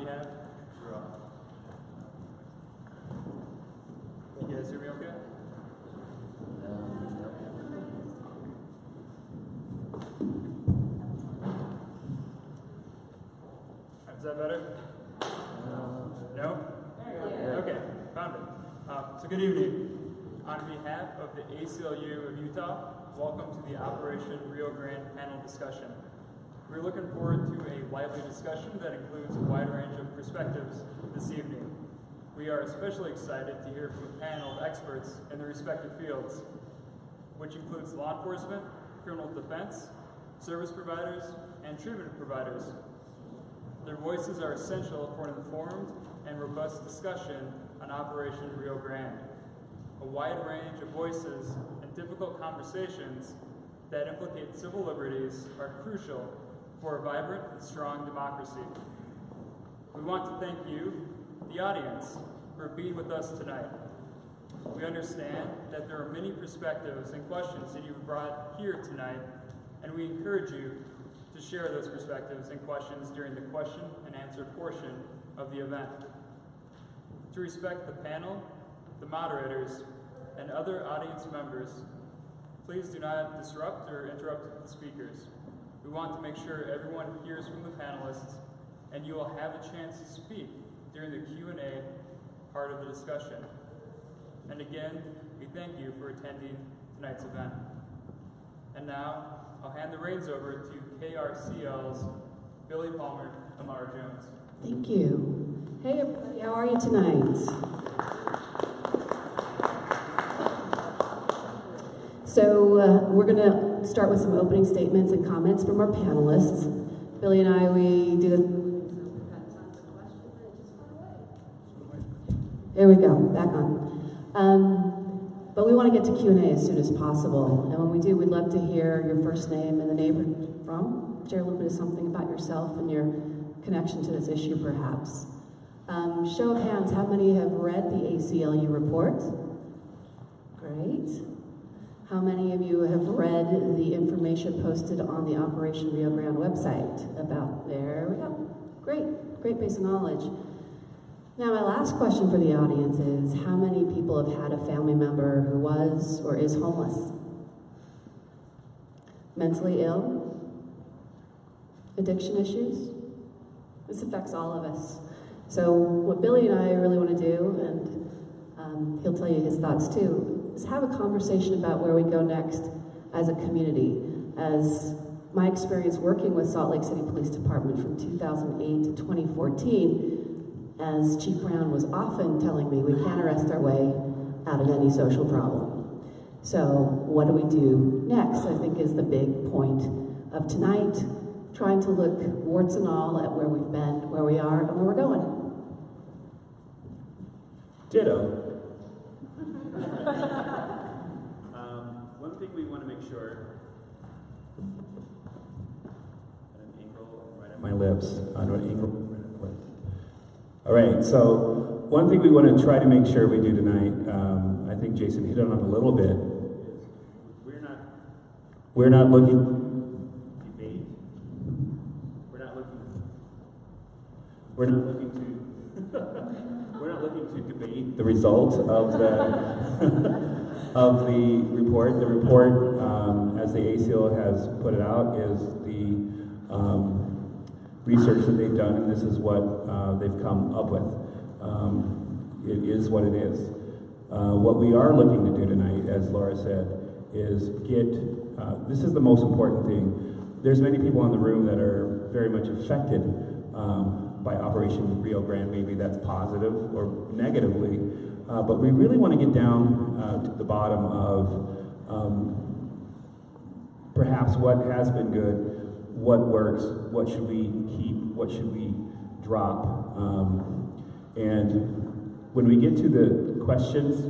behalf, you guys hear me okay? Is that better? No? Okay, found it. So good evening. On behalf of the ACLU of Utah, welcome to the Operation Rio Grande panel discussion. We're looking forward to a lively discussion that includes a wide range of perspectives this evening. We are especially excited to hear from a panel of experts in their respective fields, which includes law enforcement, criminal defense, service providers, and treatment providers. Their voices are essential for an informed and robust discussion on Operation Rio Grande. A wide range of voices and difficult conversations that implicate civil liberties are crucial for a vibrant and strong democracy. We want to thank you, the audience, for being with us tonight. We understand that there are many perspectives and questions that you've brought here tonight, and we encourage you to share those perspectives and questions during the question and answer portion of the event. To respect the panel, the moderators, and other audience members, please do not disrupt or interrupt the speakers. We want to make sure everyone hears from the panelists, and you will have a chance to speak during the Q&A part of the discussion. And again, we thank you for attending tonight's event. And now, I'll hand the reins over to KRCL's Billy Palmer and Lara Jones. Thank you. Hey everybody, how are you tonight? So we're going to start with some opening statements and comments from our panelists. Billy and I, we do the... There we go, back on. But we want to get to Q&A as soon as possible. And when we do, we'd love to hear your first name and the neighborhood you're from. Share a little bit of something about yourself and your connection to this issue, perhaps. Show of hands, how many have read the ACLU report? Great. How many of you have read the information posted on the Operation Rio Grande website about, there we go. Great base of knowledge. Now, my last question for the audience is, how many people have had a family member who was or is homeless? Mentally ill? Addiction issues? This affects all of us. So what Billy and I really want to do, and he'll tell you his thoughts too, is have a conversation about where we go next as a community. As my experience working with Salt Lake City Police Department from 2008 to 2014, as Chief Brown was often telling me, we can't arrest our way out of any social problem. So what do we do next, I think, is the big point of tonight, trying to look warts and all at where we've been, where we are, and where we're going. Ditto. One thing we want to make sure, at an angle right at my lips, on an angle right at my lips. All right, so one thing we want to try to make sure we do tonight, I think Jason hit on it a little bit, is we're not looking to debate. We're not looking to debate the result of the of the report. The report, as the ACL has put it out, is the research that they've done, and this is what they've come up with. It is what it is. What we are looking to do tonight, as Lara said, is this is the most important thing. There's many people in the room that are very much affected by Operation Rio Grande. Maybe that's positive or negatively, but we really want to get down to the bottom of perhaps what has been good, what works, what should we keep, what should we drop. And when we get to the questions,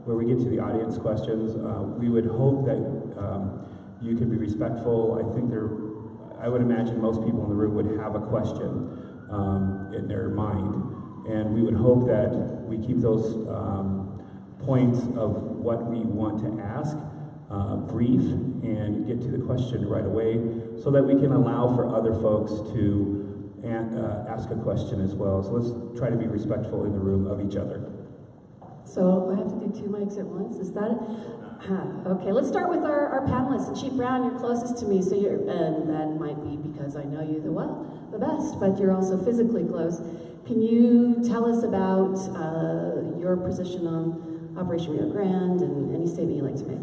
where we get to the audience questions, we would hope that you can be respectful. I would imagine most people in the room would have a question in their mind, and we would hope that we keep those points of what we want to ask brief and get to the question right away, so that we can allow for other folks to ask a question as well. So let's try to be respectful in the room of each other. So I have to do 2 mics at once? Is that it? Okay, let's start with our panelists. Chief Brown, you're closest to me, so and that might be because I know you the best, but you're also physically close. Can you tell us about your position on Operation Rio Grande and any statement you'd like to make?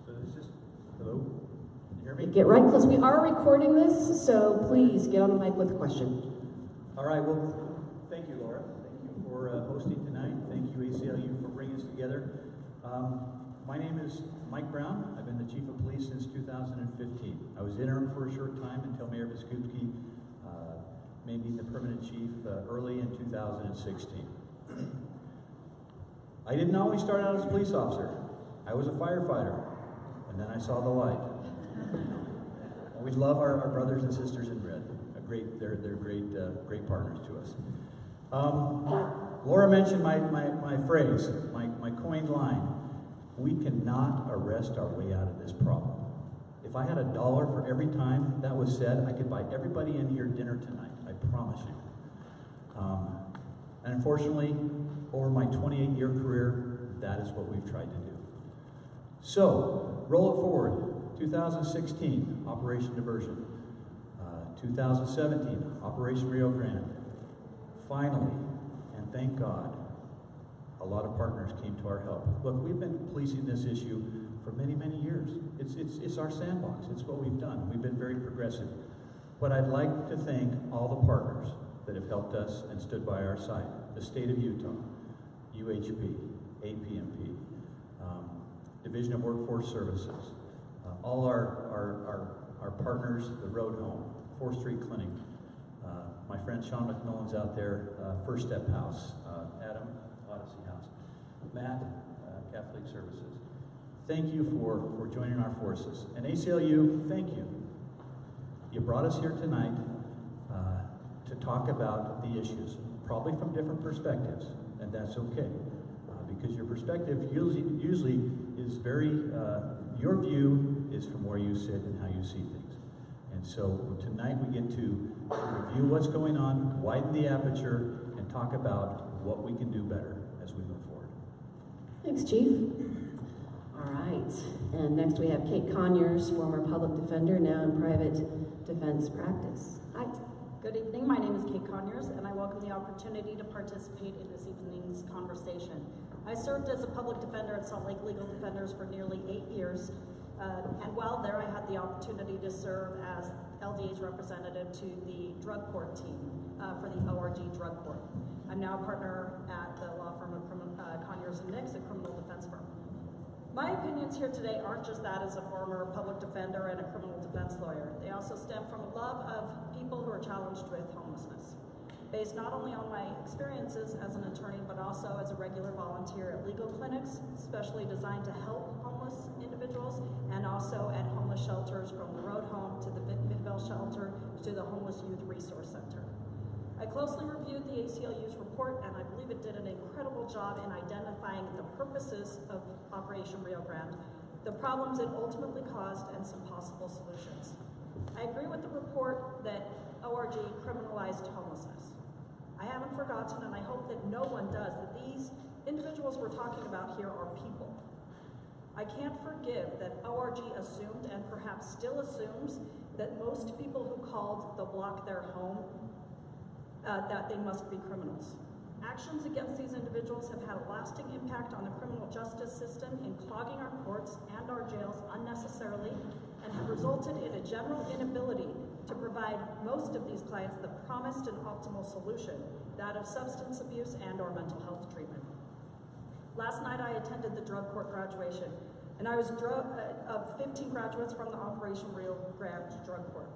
So this is, hello? Can you hear me? Get right close. We are recording this, so please get on the mic with a question. All right, well, thank you, Laura. Thank you for hosting tonight. Thank you, ACLU, for bringing us together. My name is Mike Brown. I've been the Chief of Police since 2015. I was interim for a short time until Mayor Biskupski made me the permanent chief early in 2016. I didn't always start out as a police officer. I was a firefighter, and then I saw the light. We love our brothers and sisters in red. They're great partners to us. Laura mentioned my phrase, my coined line. We cannot arrest our way out of this problem. If I had $1 for every time that was said, I could buy everybody in here dinner tonight. I promise you. And unfortunately, over my 28-year career, that is what we've tried to do. So, roll it forward. 2016, Operation Diversion. 2017, Operation Rio Grande. Finally, and thank God, a lot of partners came to our help. Look, we've been policing this issue for many, many years. It's our sandbox. It's what we've done. We've been very progressive. But I'd like to thank all the partners that have helped us and stood by our side. The state of Utah, UHP, APMP, Division of Workforce Services, all our partners, the Road Home, 4th Street Clinic, my friend Sean McMillan's out there, First Step House, Adam, Odyssey House, Matt, Catholic Services. Thank you for joining our forces. And ACLU, thank you. You brought us here tonight to talk about the issues, probably from different perspectives, and that's okay. Because your perspective usually is very, your view is from where you sit and how you see things. And so tonight we get to review what's going on, widen the aperture, and talk about what we can do better as we move forward. Thanks, Chief. All right. And next we have Kate Conyers, former public defender, now in private defense practice. Hi. Good evening. My name is Kate Conyers, and I welcome the opportunity to participate in this evening's conversation. I served as a public defender at Salt Lake Legal Defenders for nearly 8 years. And while there, I had the opportunity to serve as LDA's representative to the drug court team for the ORG drug court. I'm now a partner at the law firm of Conyers Nix, a criminal defense firm. My opinions here today aren't just that as a former public defender and a criminal defense lawyer. They also stem from a love of people who are challenged with homelessness, based not only on my experiences as an attorney, but also as a regular volunteer at legal clinics, specially designed to help homeless individuals, and also at homeless shelters from the Road Home to the Melville shelter to the Homeless Youth Resource Center. I closely reviewed the ACLU's report, and I believe it did an incredible job in identifying the purposes of Operation Rio Grande, the problems it ultimately caused, and some possible solutions. I agree with the report that ORG criminalized homelessness. I haven't forgotten, and I hope that no one does, that these individuals we're talking about here are people. I can't forgive that ORG assumed, and perhaps still assumes, that most people who called the block their home, that they must be criminals. Actions against these individuals have had a lasting impact on the criminal justice system in clogging our courts and our jails unnecessarily, and have resulted in a general inability to provide most of these clients the promised and optimal solution, that of substance abuse and or mental health treatment. Last night I attended the drug court graduation, and I was of 15 graduates from the Operation Rio Grande drug court.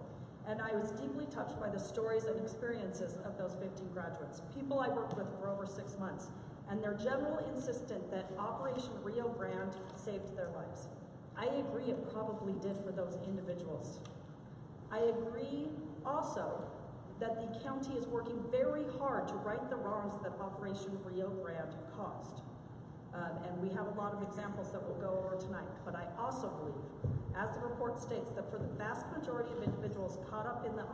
And I was deeply touched by the stories and experiences of those 15 graduates, people I worked with for over 6 months, and their general insistence that Operation Rio Grande saved their lives. I agree it probably did for those individuals. I agree also that the county is working very hard to right the wrongs that Operation Rio Grande caused. And we have a lot of examples that we'll go over tonight. But I also believe, as the report states, that for the vast majority of individuals caught up in the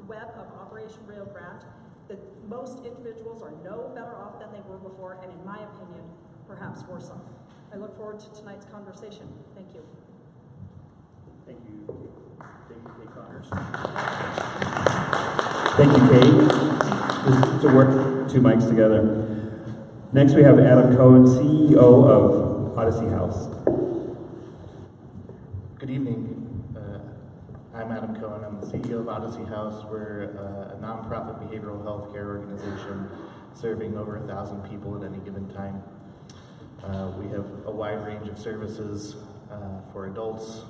web of Operation Rio Grande, that most individuals are no better off than they were before, and in my opinion, perhaps worse off. I look forward to tonight's conversation. Thank you. Thank you, Kate Connors. Thank you, Kate. Just to work two mics together. Next, we have Adam Cohen, CEO of Odyssey House. Good evening. I'm Adam Cohen. I'm the CEO of Odyssey House. We're a nonprofit behavioral health care organization serving over 1,000 people at any given time. We have a wide range of services for adults,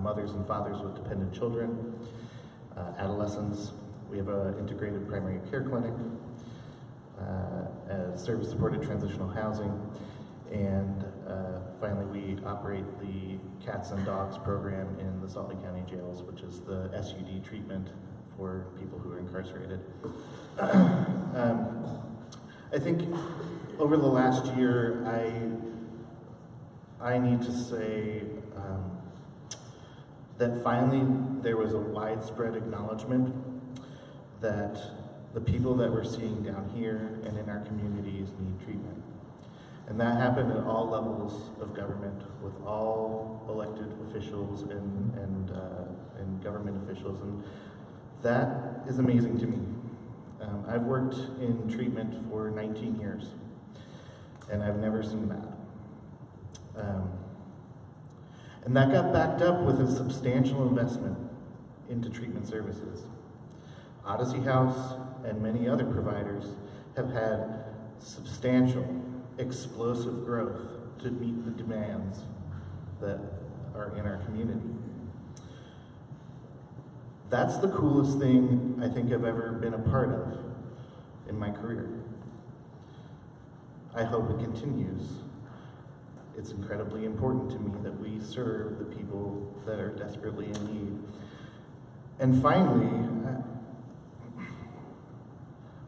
mothers and fathers with dependent children, adolescents. We have an integrated primary care clinic, service-supported transitional housing, and finally we operate the Cats and Dogs program in the Salt Lake County jails, which is the SUD treatment for people who are incarcerated. I think over the last year, I need to say that finally there was a widespread acknowledgement that the people that we're seeing down here and in our communities need treatment. And that happened at all levels of government, with all elected officials and government officials, and that is amazing to me. I've worked in treatment for 19 years, and I've never seen that. And that got backed up with a substantial investment into treatment services. Odyssey House and many other providers have had substantial, explosive growth to meet the demands that are in our community. That's the coolest thing I think I've ever been a part of in my career. I hope it continues. It's incredibly important to me that we serve the people that are desperately in need. And finally,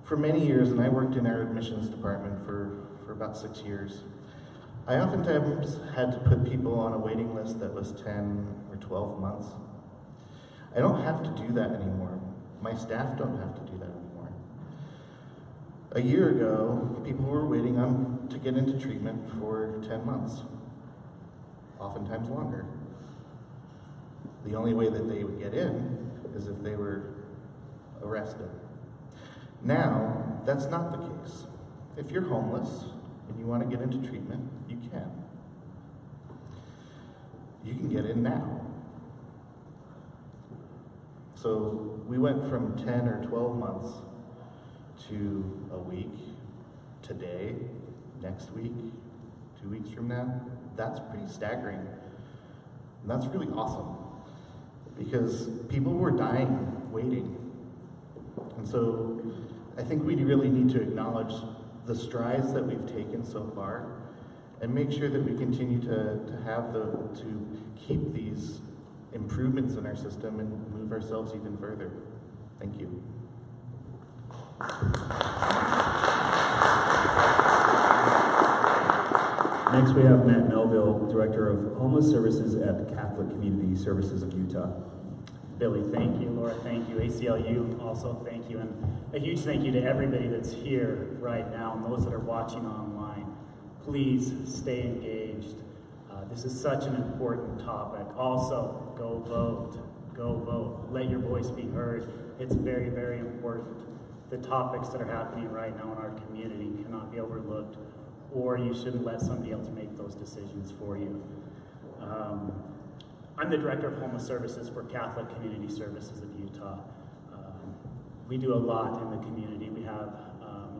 for many years, and I worked in our admissions department for about 6 years, I oftentimes had to put people on a waiting list that was 10 or 12 months. I don't have to do that anymore. My staff don't have to do that anymore. A year ago, people were waiting to get into treatment for 10 months, oftentimes longer. The only way that they would get in is if they were arrested. Now, that's not the case. If you're homeless and you want to get into treatment, you can. You can get in now. So we went from 10 or 12 months to a week, today, next week, 2 weeks from now. That's pretty staggering. And that's really awesome, because people were dying waiting. And so I think we really need to acknowledge the strides that we've taken so far and make sure that we continue to keep these improvements in our system and move ourselves even further. Thank you. Next, we have Matt Melville, Director of Homeless Services at Catholic Community Services of Utah. Billy, thank you. Laura, thank you. ACLU, also thank you. And a huge thank you to everybody that's here right now and those that are watching online. Please stay engaged. This is such an important topic. Also, go vote. Go vote. Let your voice be heard. It's very, very important. The topics that are happening right now in our community cannot be overlooked, or you shouldn't let somebody else make those decisions for you. I'm the Director of Homeless Services for Catholic Community Services of Utah. We do a lot in the community. We have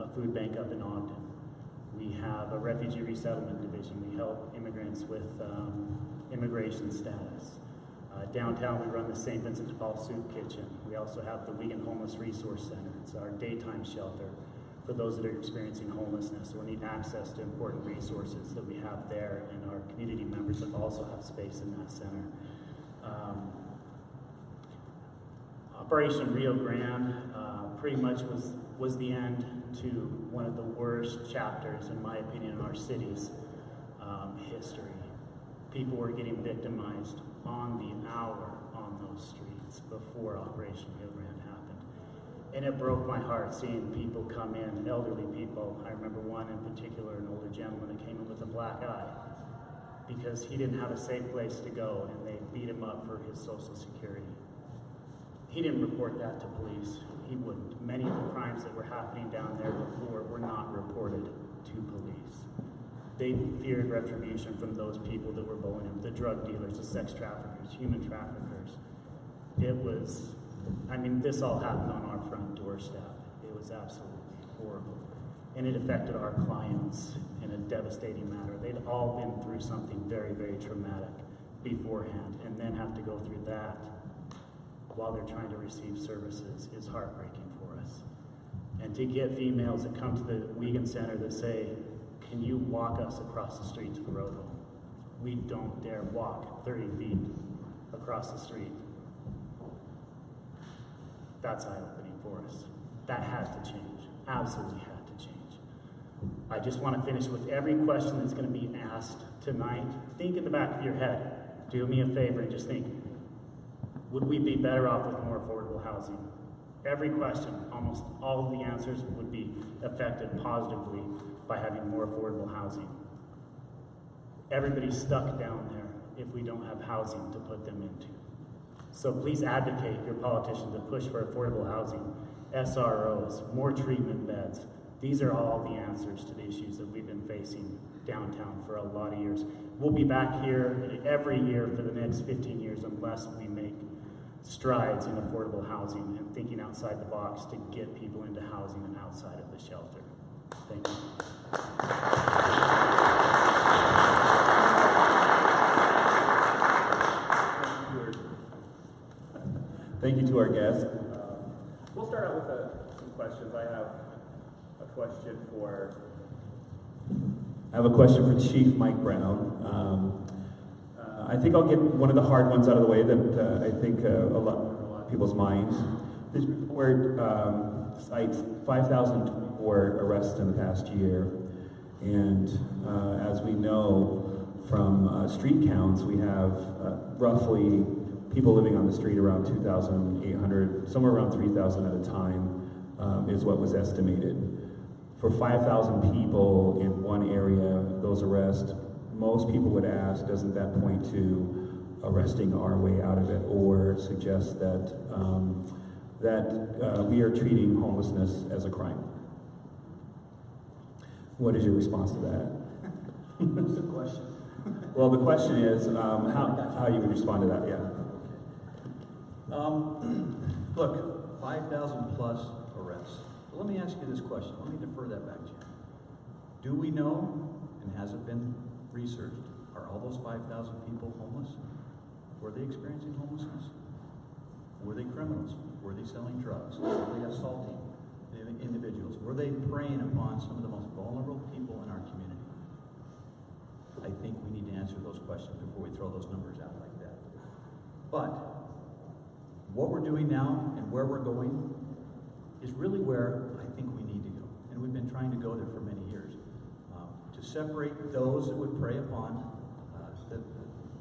a food bank up in Ogden. We have a refugee resettlement division. We help immigrants with immigration status. Downtown, we run the St. Vincent de Paul Soup Kitchen. We also have the Wigan Homeless Resource Center. It's our daytime shelter for those that are experiencing homelessness or need access to important resources that we have there, and our community members that also have space in that center. Operation Rio Grande pretty much was the end to one of the worst chapters, in my opinion, in our city's history. People were getting victimized on the hour on those streets before Operation Rio Grande happened. And it broke my heart seeing people come in, elderly people. I remember one in particular, an older gentleman that came in with a black eye because he didn't have a safe place to go, and they beat him up for his Social Security. He didn't report that to police. He wouldn't. Many of the crimes that were happening down there before were not reported to police. They feared retribution from those people that were bullying him, the drug dealers, the sex traffickers, human traffickers. It was, I mean, this all happened on our front doorstep. It was absolutely horrible. And it affected our clients in a devastating manner. They'd all been through something very, very traumatic beforehand, and then have to go through that while they're trying to receive services is heartbreaking for us. And to get females that come to the Wiegand Center that say, can you walk us across the street to the road home? We don't dare walk 30 feet across the street. That's eye-opening for us. That had to change. Absolutely had to change. I just want to finish with every question that's going to be asked tonight. Think in the back of your head. Do me a favor and just think, would we be better off with more affordable housing? Every question, almost all of the answers would be affected positively by having more affordable housing. Everybody's stuck down there if we don't have housing to put them into. So please advocate your politicians to push for affordable housing, SROs, more treatment beds. These are all the answers to the issues that we've been facing downtown for a lot of years. We'll be back here every year for the next 15 years unless we make strides in affordable housing and thinking outside the box to get people into housing and outside of the shelter. Thank you. Thank you to our guests. We'll start out with some questions. I have a question for... I have a question for Chief Mike Brown. I think I'll get one of the hard ones out of the way that I think a lot of people's minds. This report cites 5,024 arrests in the past year, and as we know from street counts, we have roughly people living on the street around 2,800, somewhere around 3,000 at a time is what was estimated. For 5,000 people in one area, those arrests, most people would ask, doesn't that point to arresting our way out of it, or suggest that we are treating homelessness as a crime? What is your response to that? What's the question? Well, the question is how you would respond to that, yeah. Look, 5,000 plus arrests. Well, let me ask you this question. Let me defer that back to you. Do we know, and has it been researched, are all those 5,000 people homeless? Were they experiencing homelessness? Were they criminals? Were they selling drugs? Were they assaulting individuals? Were they preying upon some of the most vulnerable people in our community? I think we need to answer those questions before we throw those numbers out like that. But what we're doing now and where we're going is really where I think we need to go. And we've been trying to go there for many years. To separate those that would prey upon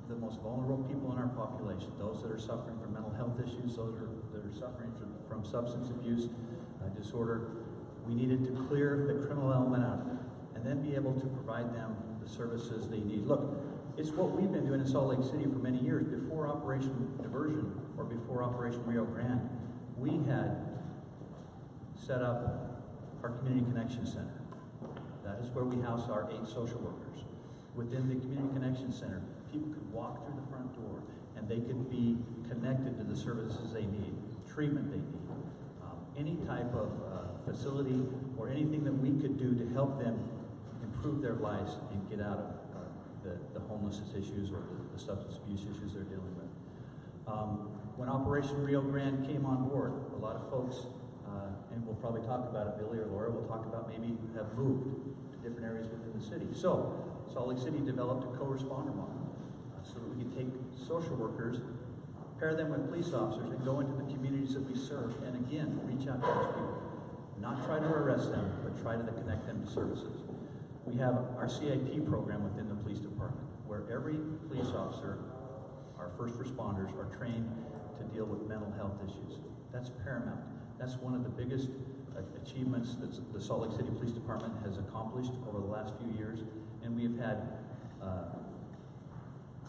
the most vulnerable people in our population, those that are suffering from mental health issues, those that are suffering from substance abuse disorder. We needed to clear the criminal element out of it and then be able to provide them the services they need. Look, it's what we've been doing in Salt Lake City for many years. Before Operation Diversion or before Operation Rio Grande, we had set up our Community Connection Center. That is where we house our 8 social workers. Within the Community Connection Center, people could walk through the front door and they could be connected to the services they need, treatment they need, any type of facility or anything that we could do to help them improve their lives and get out of the homelessness issues or the substance abuse issues they're dealing with. When Operation Rio Grande came on board, a lot of folks, and we'll probably talk about it, Billy or Laura will talk about maybe have moved to different areas within the city. So Salt Lake City developed a co-responder model so that we could take social workers, pair them with police officers, and go into the communities that we serve, and again, reach out to those people. Not try to arrest them, but try to connect them to services. We have our CIP program within the police department, where every police officer, our first responders, are trained to deal with mental health issues. That's paramount. That's one of the biggest achievements that the Salt Lake City Police Department has accomplished over the last few years. And we've had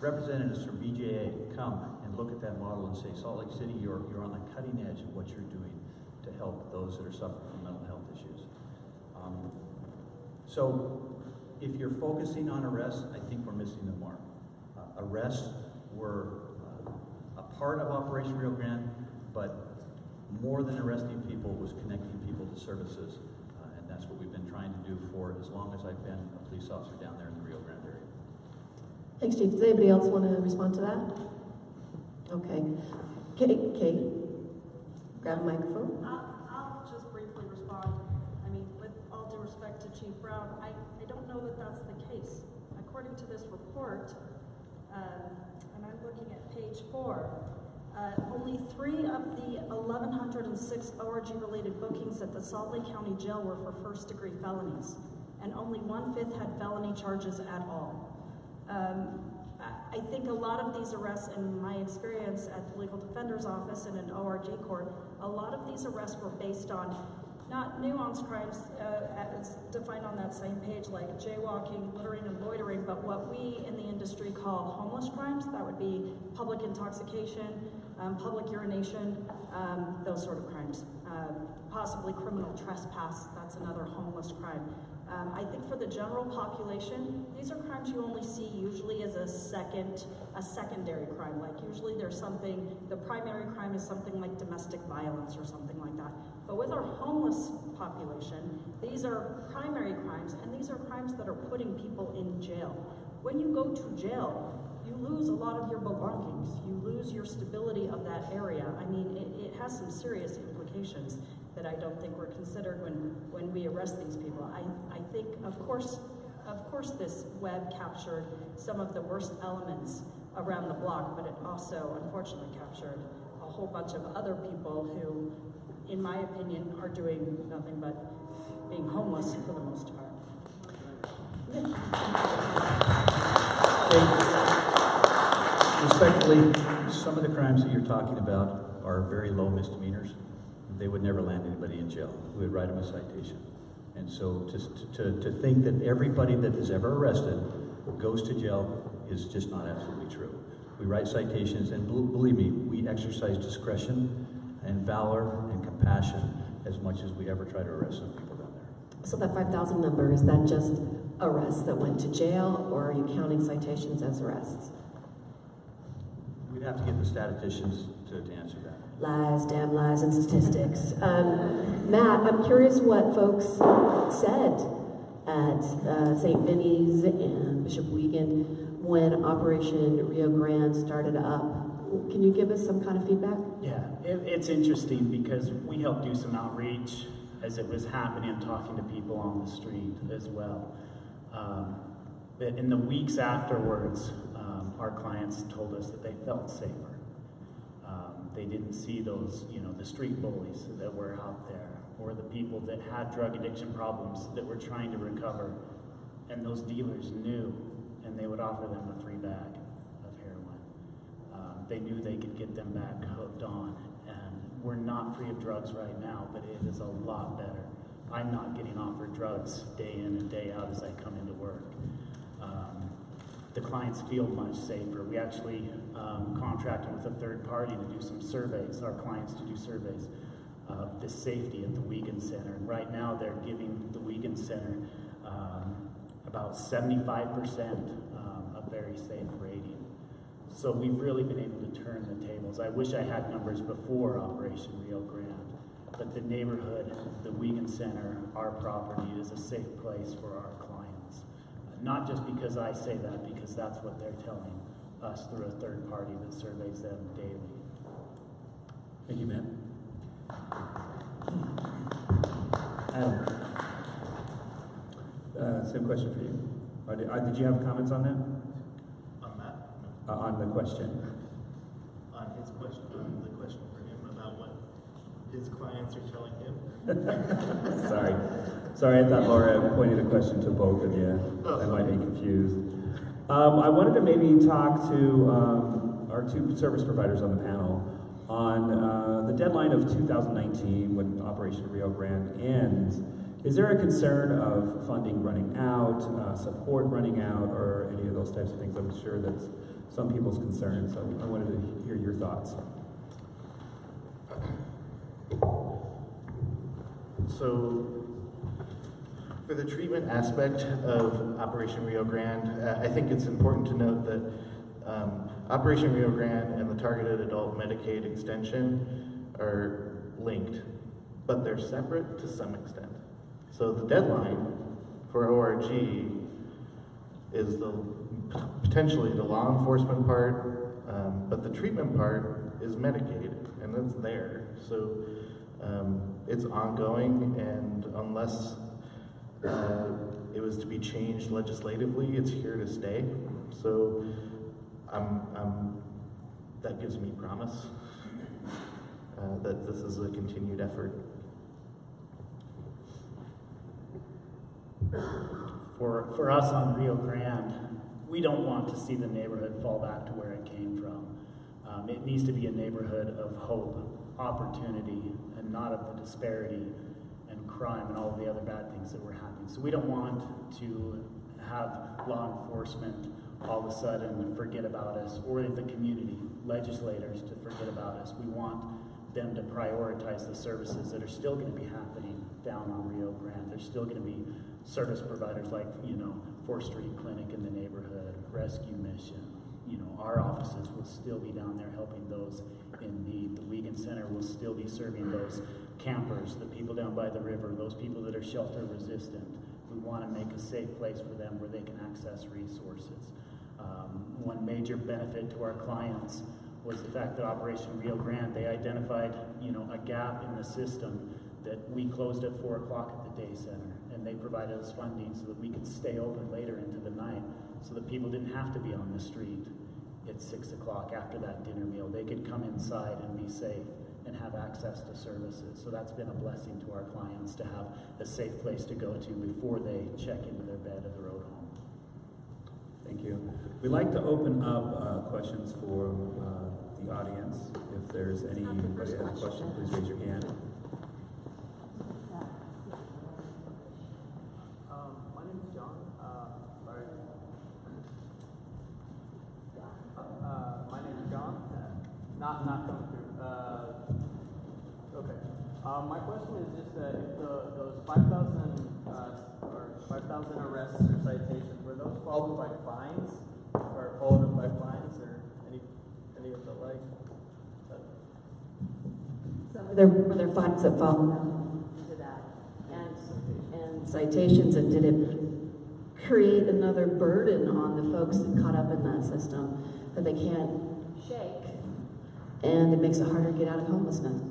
representatives from BJA come and look at that model and say, Salt Lake City, you're on the cutting edge of what you're doing to help those that are suffering from mental health issues. So if you're focusing on arrests, I think we're missing the mark. Arrests were a part of Operation Rio Grande, but more than arresting people was connecting people to services. And that's what we've been trying to do for as long as I've been a police officer down there in the Rio Grande area. Thanks, Chief. Does anybody else want to respond to that? Okay. Kate, grab a microphone. I'll just briefly respond. I mean, with all due respect to Chief Brown, I don't know that that's the case. According to this report, and I'm looking at page 4, only 3 of the 1,106 ORG-related bookings at the Salt Lake County Jail were for first-degree felonies, and only 1/5 had felony charges at all. I think a lot of these arrests, in my experience at the Legal Defender's Office and in ORG court, a lot of these arrests were based on not nuanced crimes as defined on that same page, like jaywalking, littering, and loitering, but what we in the industry call homeless crimes. That would be public intoxication, public urination, those sort of crimes. Possibly criminal trespass, that's another homeless crime. I think for the general population, these are crimes you only see usually as a secondary crime. Like usually there's something, the primary crime is something like domestic violence or something like that. But with our homeless population, these are primary crimes, and these are crimes that are putting people in jail. When you go to jail, you lose a lot of your belongings. You lose your stability of that area. I mean, it has some serious implications that I don't think were considered when we arrest these people. I think, of course, this web captured some of the worst elements around the block, but it also, unfortunately, captured a whole bunch of other people who, in my opinion, are doing nothing but being homeless for the most part. Respectfully, some of the crimes that you're talking about are very low misdemeanors. They would never land anybody in jail. We would write them a citation. And so to think that everybody that is ever arrested goes to jail is just not absolutely true. We write citations, and believe me, we exercise discretion and valor and compassion as much as we ever try to arrest some people down there. So that 5,000 number, is that just arrests that went to jail, or are you counting citations as arrests? We'd have to get the statisticians to answer that. Lies, damn lies, and statistics. Matt, I'm curious what folks said at St. Vinny's and Bishop Wiegand when Operation Rio Grande started up. Can you give us some kind of feedback? Yeah, it's interesting because we helped do some outreach as it was happening and talking to people on the street as well. But in the weeks afterwards, our clients told us that they felt safer. They didn't see those, the street bullies that were out there, or the people that had drug addiction problems that were trying to recover. And those dealers knew, and they would offer them a free bag of heroin. They knew they could get them back hooked on. And we're not free of drugs right now, but it is a lot better. I'm not getting offered drugs day in and day out as I come into work. The clients feel much safer. We actually contracted with a third party to do some surveys, our clients to do surveys of the safety at the Wiegand Center. And right now they're giving the Wiegand Center about 75% a very safe rating. So we've really been able to turn the tables. I wish I had numbers before Operation Rio Grande, but the neighborhood, the Wiegand Center, our property is a safe place for our clients. Not just because I say that, because that's what they're telling us through a third party that surveys them daily. Thank you, Matt. Adam, same question for you. Did you have comments on that? On that? On the question. On his question, on the question for him about what his clients are telling him. Sorry, I thought Laura pointed a question to both of you. I might be confused. I wanted to maybe talk to our two service providers on the panel On the deadline of 2019, when Operation Rio Grande ends, is there a concern of funding running out, support running out, or any of those types of things? I'm sure that's some people's concerns, so I wanted to hear your thoughts. So, for the treatment aspect of Operation Rio Grande, I think it's important to note that Operation Rio Grande and the Targeted Adult Medicaid Extension are linked, but they're separate to some extent. So the deadline for ORG is potentially the law enforcement part, but the treatment part is Medicaid, and that's there. So it's ongoing, and unless it was to be changed legislatively, it's here to stay. So that gives me promise that this is a continued effort. For us on Rio Grande, we don't want to see the neighborhood fall back to where it came from. It needs to be a neighborhood of hope, opportunity, and not of the disparity and crime and all of the other bad things that were happening. So we don't want to have law enforcement all of a sudden forget about us, or the community, legislators to forget about us. We want them to prioritize the services that are still going to be happening down on Rio Grande. There's still going to be service providers like, 4th Street Clinic in the neighborhood, Rescue Mission. Our offices will still be down there helping those in need. The Wiegand Center will still be serving those campers, the people down by the river, those people that are shelter resistant. We want to make a safe place for them where they can access resources. One major benefit to our clients was the fact that Operation Rio Grande, they identified, a gap in the system that we closed at 4 o'clock at the day center, and they provided us funding so that we could stay open later into the night, so that people didn't have to be on the street at 6 o'clock after that dinner meal. They could come inside and be safe and have access to services. So that's been a blessing to our clients to have a safe place to go to before they check into their bed of the road home. Thank you. We'd like to open up questions for the audience. If there's anybody that has a question, please raise your hand. My name is John. Sorry. My name is John. Not coming through. Okay. My question is just if those 5,000 or 5,000 arrests or citations, were those followed by fines, or followed up by fines, or any of the like? Were there fines that followed to that, and citations, and did it create another burden on the folks that caught up in that system that they can't shake, and it makes it harder to get out of homelessness?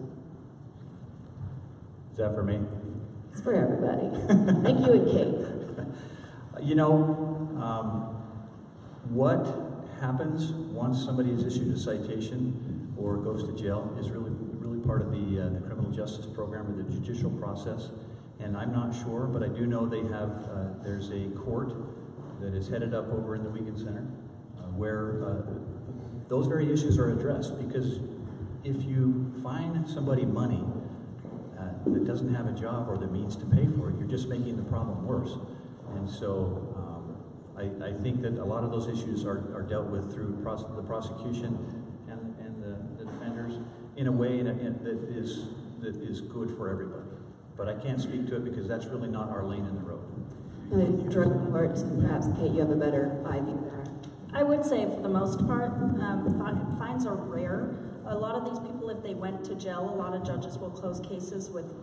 Is that for me? It's for everybody. Thank you and Kate. What happens once somebody is issued a citation or goes to jail is really part of the criminal justice program or the judicial process. And I'm not sure, but I do know they have, there's a court that is headed up over in the Wiegand Center where those very issues are addressed. Because if you fine somebody money that doesn't have a job or the means to pay for it, you're just making the problem worse. And so I think that a lot of those issues are dealt with through the prosecution and the defenders in a way that is good for everybody. But I can't speak to it because that's really not our lane in the road. Drug courts, and perhaps Kate, you have a better idea there. I would say for the most part, fines are rare. A lot of these people, if they went to jail, a lot of judges will close cases with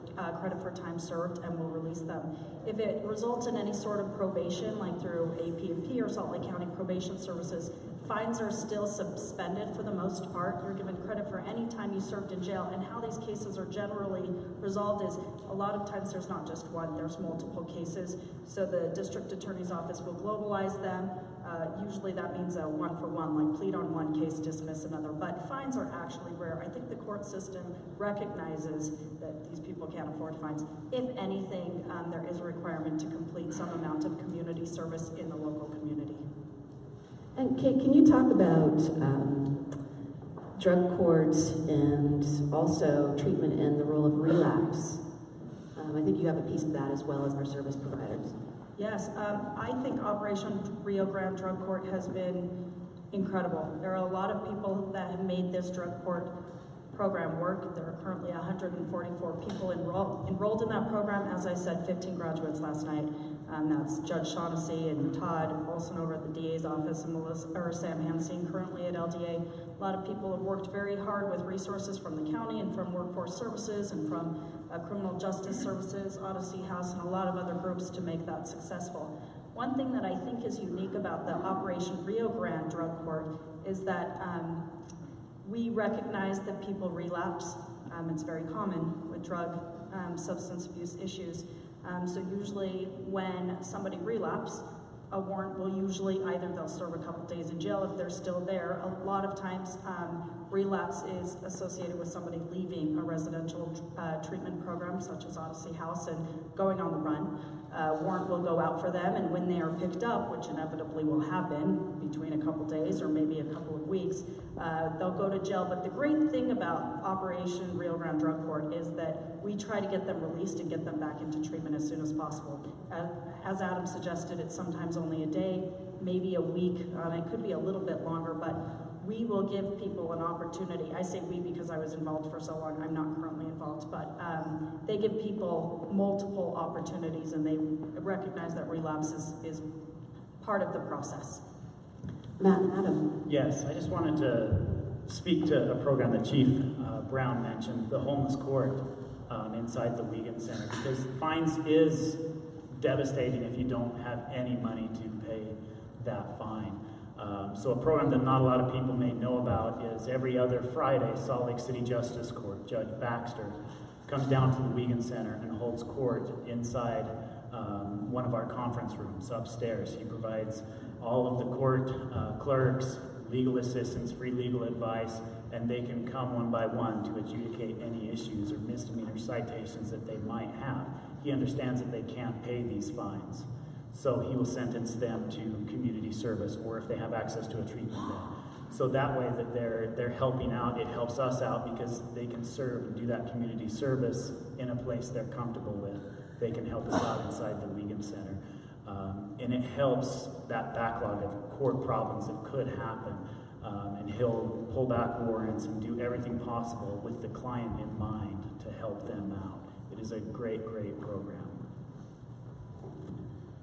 credit for time served and will release them. If it results in any sort of probation, like through AP&P or Salt Lake County Probation Services, fines are still suspended for the most part. You're given credit for any time you served in jail, and how these cases are generally resolved is a lot of times there's not just one, there's multiple cases. So the district attorney's office will globalize them. Usually that means a one-for-one, like plead on one case, dismiss another. But fines are actually rare. I think the court system recognizes that these people can't afford fines. If anything, there is a requirement to complete some amount of community service in the local community. And Kate, can you talk about drug courts and also treatment and the role of relapse. I think you have a piece of that as well as our service providers. Yes, I think Operation Rio Grande Drug Court has been incredible. There are a lot of people that have made this drug court program work. There are currently 144 people enrolled in that program. As I said, 15 graduates last night. That's Judge Shaughnessy and Todd Olson over at the DA's office, and Sam Hansing currently at LDA. A lot of people have worked very hard with resources from the county and from Workforce Services and from Criminal Justice Services, Odyssey House, and a lot of other groups to make that successful. One thing that I think is unique about the Operation Rio Grande Drug Court is that we recognize that people relapse. It's very common with drug substance abuse issues. So usually when somebody relapses, a warrant will usually either they'll serve a couple days in jail if they're still there. A lot of times relapse is associated with somebody leaving a residential treatment program such as Odyssey House and going on the run. Warrant will go out for them, and when they are picked up, which inevitably will happen between a couple days or maybe a couple of weeks, they'll go to jail. But the great thing about Operation Rio Grande Drug Court is that we try to get them released and get them back into treatment as soon as possible. As Adam suggested, it's sometimes only a day, maybe a week. It could be a little bit longer, but we will give people an opportunity. I say we because I was involved for so long. I'm not currently involved, but they give people multiple opportunities, and they recognize that relapse is part of the process. Matt and Adam. Yes, I just wanted to speak to a program that Chief Brown mentioned, the homeless court inside the Wiegand Center, because fines is devastating if you don't have any money to pay that fine. So a program that not a lot of people may know about is every other Friday, Salt Lake City Justice Court, Judge Baxter comes down to the Wiegand Center and holds court inside one of our conference rooms upstairs. He provides all of the court clerks, legal assistance, free legal advice, and they can come one by one to adjudicate any issues or misdemeanor citations that they might have. He understands that they can't pay these fines, so he will sentence them to community service, or if they have access to a treatment bed. So that way that they're helping out, it helps us out because they can serve and do that community service in a place they're comfortable with. They can help us out inside the Wiegand Center. And it helps that backlog of court problems that could happen. And he'll pull back warrants and do everything possible with the client in mind to help them out. It is a great, great program.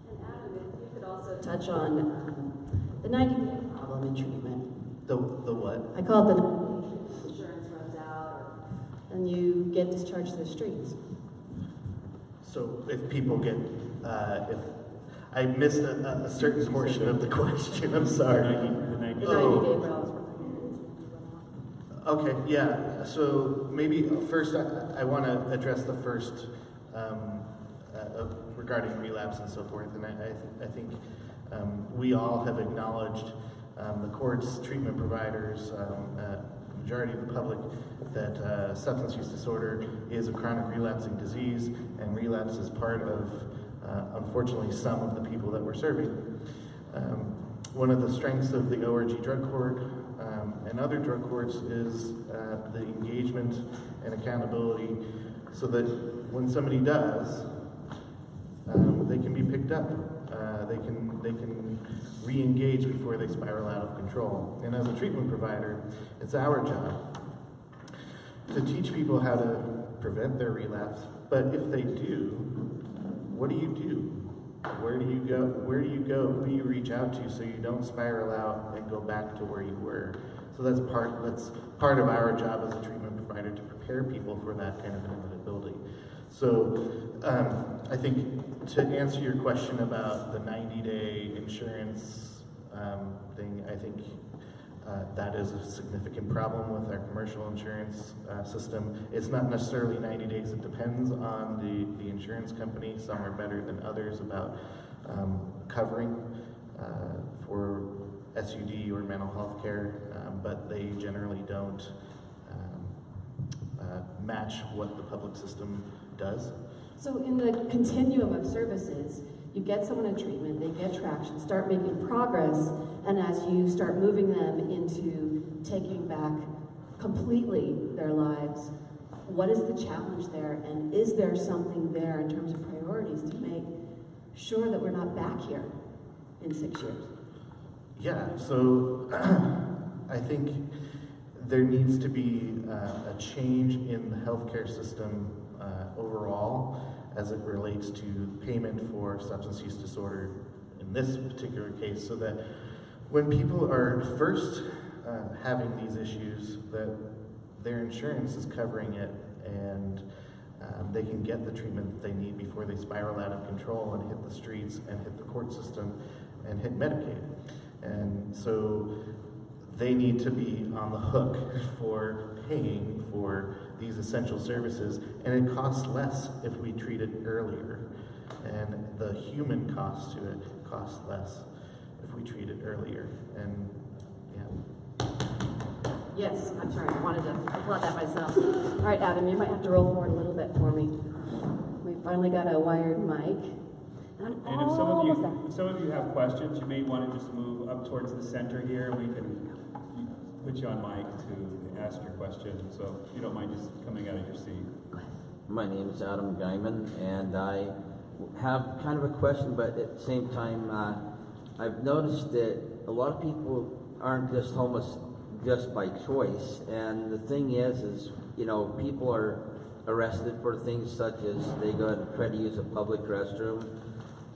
And Adam, if you could also touch on the 90-day problem in treatment. The what? I call it the 90 days. Insurance runs out, and you get discharged to the streets. So if people get, if I missed a certain portion of the question, I'm sorry. The 90-day problem. Okay, yeah. So maybe first I want to address the first regarding relapse and so forth. And I think we all have acknowledged, the courts, treatment providers, majority of the public, that substance use disorder is a chronic relapsing disease, and relapse is part of, unfortunately, some of the people that we're serving. One of the strengths of the ORG drug court and other drug courts is the engagement and accountability, so that when somebody does, they can be picked up. They can re-engage before they spiral out of control. And as a treatment provider, it's our job to teach people how to prevent their relapse. But if they do, what do you do? Where do you go? Where do you go? Who do you reach out to so you don't spiral out and go back to where you were? So that's part of our job as a treatment provider, to prepare people for that kind of inevitability. So I think to answer your question about the 90-day insurance thing, I think that is a significant problem with our commercial insurance system. It's not necessarily 90 days. It depends on the insurance company. Some are better than others about covering for SUD or mental health care, but they generally don't match what the public system does. So in the continuum of services, you get someone in treatment, they get traction, start making progress, and as you start moving them into taking back completely their lives. What is the challenge there, and is there something there in terms of priorities to make sure that we're not back here in 6 years? Yeah, so I think there needs to be a change in the healthcare system overall as it relates to payment for substance use disorder in this particular case, so that when people are first having these issues, that their insurance is covering it, and they can get the treatment that they need before they spiral out of control and hit the streets and hit the court system and hit Medicaid. And so they need to be on the hook for paying for these essential services, and it costs less if we treat it earlier. And the human cost to it costs less if we treat it earlier. And yeah. Yes, I'm sorry, I wanted to applaud that myself. All right, Adam, you might have to roll forward a little bit for me. We finally got a wired mic. And if some of you have questions, you may want to just move up towards the center here. We can put you on mic to ask your question. So if you don't mind just coming out of your seat. My name is Adam Guyman, and I have kind of a question, but at the same time, I've noticed that a lot of people aren't just homeless just by choice. And the thing is, you know, people are arrested for things such as they go and try to use a public restroom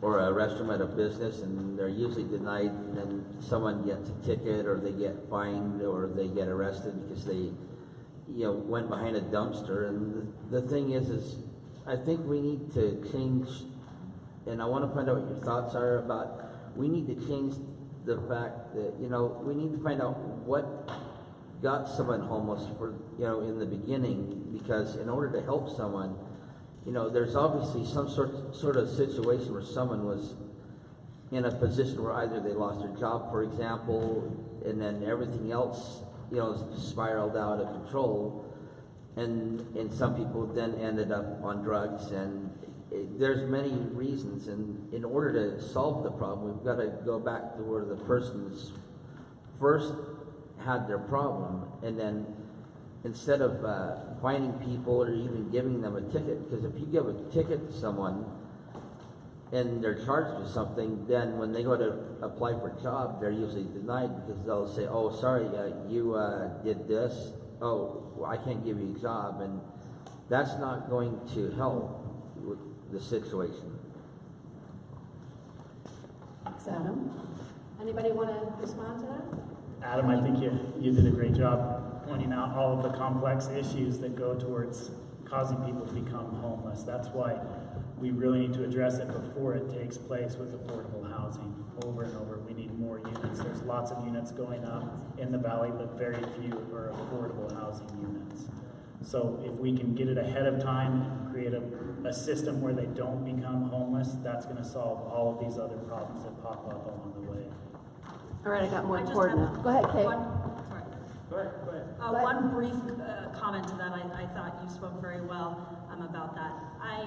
or a restroom at a business, and they're usually denied, and then someone gets a ticket, or they get fined, or they get arrested because they, you know, went behind a dumpster. And the thing is I think we need to change, and I want to find out what your thoughts are about, we need to change the fact that, you know, we need to find out what got someone homeless for, you know, in the beginning, because in order to help someone, you know, there's obviously some sort of situation where someone was in a position where either they lost their job, for example, and then everything else, you know, spiraled out of control, and some people then ended up on drugs, and there's many reasons, and in order to solve the problem, we've got to go back to where the person's first had their problem, and then instead of finding people or even giving them a ticket, because if you give a ticket to someone and they're charged with something, then when they go to apply for a job, they're usually denied, because they'll say, oh, sorry, you did this, oh, well, I can't give you a job, and that's not going to help with the situation. Thanks, Adam. Anybody want to respond to that? Adam, I think you did a great job pointing out all of the complex issues that go towards causing people to become homeless. That's why we really need to address it before it takes place with affordable housing. Over and over, we need more units. There's lots of units going up in the valley, but very few are affordable housing units. So if we can get it ahead of time and create a system where they don't become homeless, that's going to solve all of these other problems that pop up along the way. All right, I got more I just important have now. Go ahead, Kate. Go ahead. One brief comment to that. I thought you spoke very well about that. I,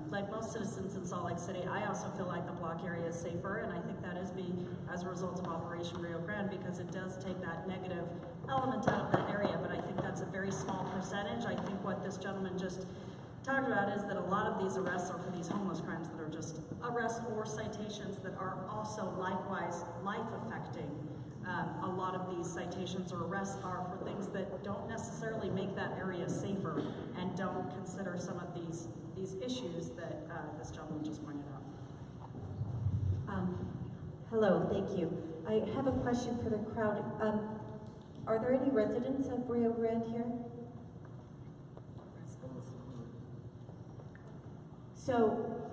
like most citizens in Salt Lake City, I also feel like the block area is safer, and I think that is being as a result of Operation Rio Grande, because it does take that negative element out of that area, but I think that's a very small percentage. I think what this gentleman just talked about is that a lot of these arrests are for these homeless crimes that are just arrests or citations that are also likewise life-affecting. A lot of these citations or arrests are for things that don't necessarily make that area safer and don't consider some of these issues that this gentleman just pointed out. Hello, thank you. I have a question for the crowd. Are there any residents of Rio Grande here? So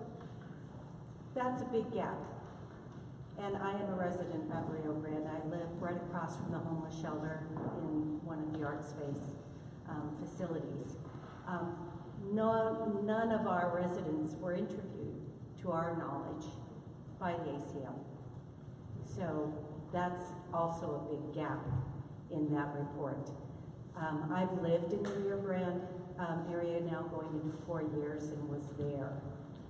that's a big gap. And I am a resident of Rio Grande. I live right across from the homeless shelter in one of the art space facilities. None of our residents were interviewed, to our knowledge, by the ACL. So that's also a big gap in that report. I've lived in the Rio Grande area now going into 4 years, and was there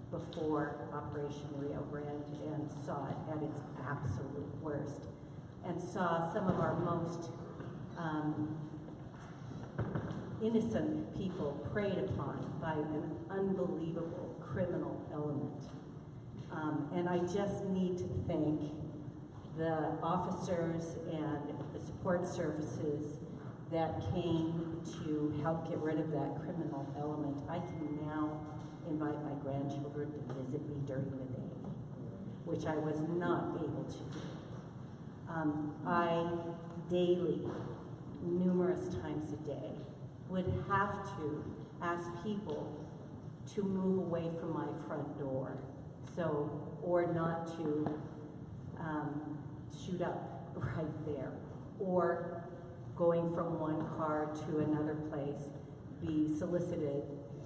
before Operation Rio Grande and saw it at its absolute worst, and saw some of our most innocent people preyed upon by an unbelievable criminal element. And I just need to thank the officers and the support services that came to help get rid of that criminal element. I can now invite my grandchildren to visit me during the day, which I was not able to do. I daily, numerous times a day, would have to ask people to move away from my front door, or not to shoot up right there, or going from one car to another place, be solicited,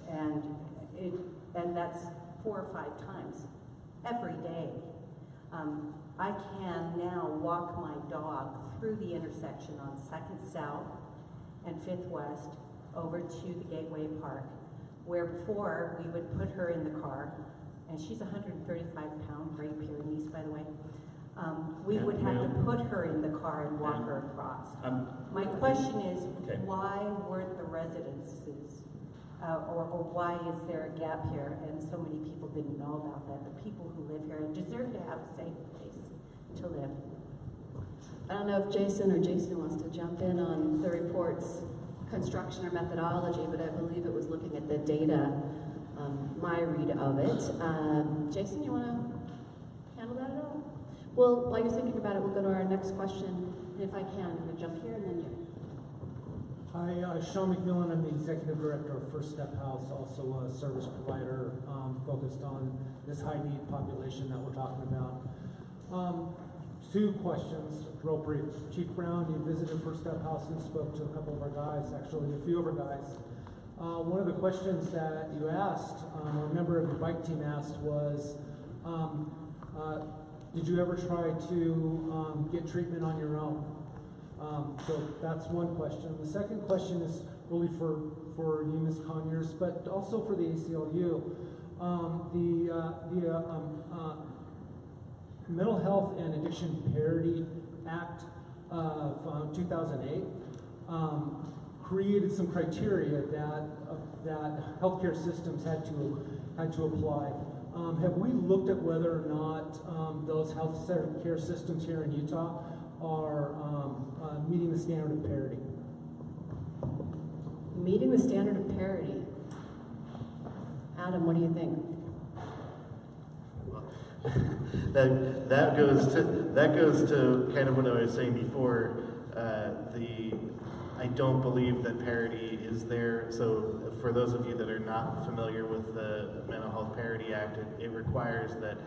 and that's 4 or 5 times every day. I can now walk my dog through the intersection on 2nd South and 5th West over to the Gateway Park, where before we would put her in the car, and she's a 135-pound Great Pyrenees, by the way. We would have to put her in the car and walk her across. My question is, why weren't the residences, or why is there a gap here, and so many people didn't know about that, the people who live here and deserve to have a safe place to live? I don't know if Jason wants to jump in on the report's construction or methodology, but I believe it was looking at the data, my read of it. Jason, you want to handle that at all? Well, while you're thinking about it, we'll go to our next question. And if I can, I'm going to jump here and then you. Hi, Sean McMillan. I'm the Executive Director of First Step House, also a service provider focused on this high-need population that we're talking about. 2 questions, real brief. Chief Brown, you visited First Step House and spoke to a couple of our guys, actually a few of our guys. One of the questions that you asked, or a member of the bike team asked, was, did you ever try to get treatment on your own? So that's one question. The second question is really for you, Ms. Conyers, but also for the ACLU. The Mental Health and Addiction Parity Act of 2008 created some criteria that healthcare systems had to apply. Have we looked at whether or not those health care systems here in Utah are meeting the standard of parity? Meeting the standard of parity. Adam, what do you think? That goes to kind of what I was saying before. I don't believe that parity is there. So for those of you that are not familiar with the Mental Health Parity Act, it requires that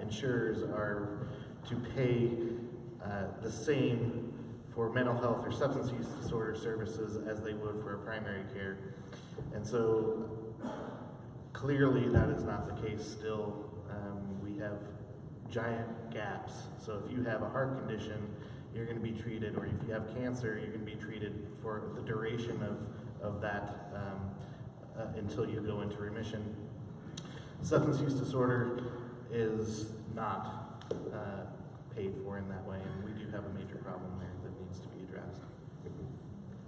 insurers are to pay the same for mental health or substance use disorder services as they would for a primary care. And so clearly that is not the case still. We have giant gaps. So if you have a heart condition, you're going to be treated, or if you have cancer, you're going to be treated for the duration of that until you go into remission. Substance use disorder is not paid for in that way, and we do have a major problem there that needs to be addressed.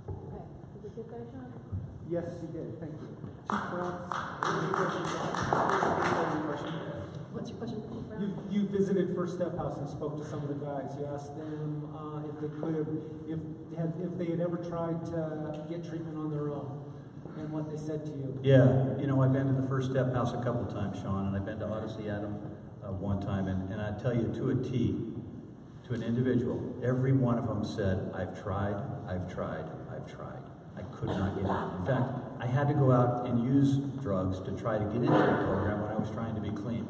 Okay. Did you get that, John? Yes, you did. Thank you. What's your question? You visited First Step House and spoke to some of the guys. You asked them if they could have, if they had ever tried to get treatment on their own, and what they said to you. Yeah, you know, I've been to the First Step House a couple times, Sean, and I've been to Odyssey, Adam, one time, and I tell you, to a T, to an individual, every one of them said, I've tried, I've tried, I've tried. I could not get in. In fact, I had to go out and use drugs to try to get into the program when I was trying to be clean.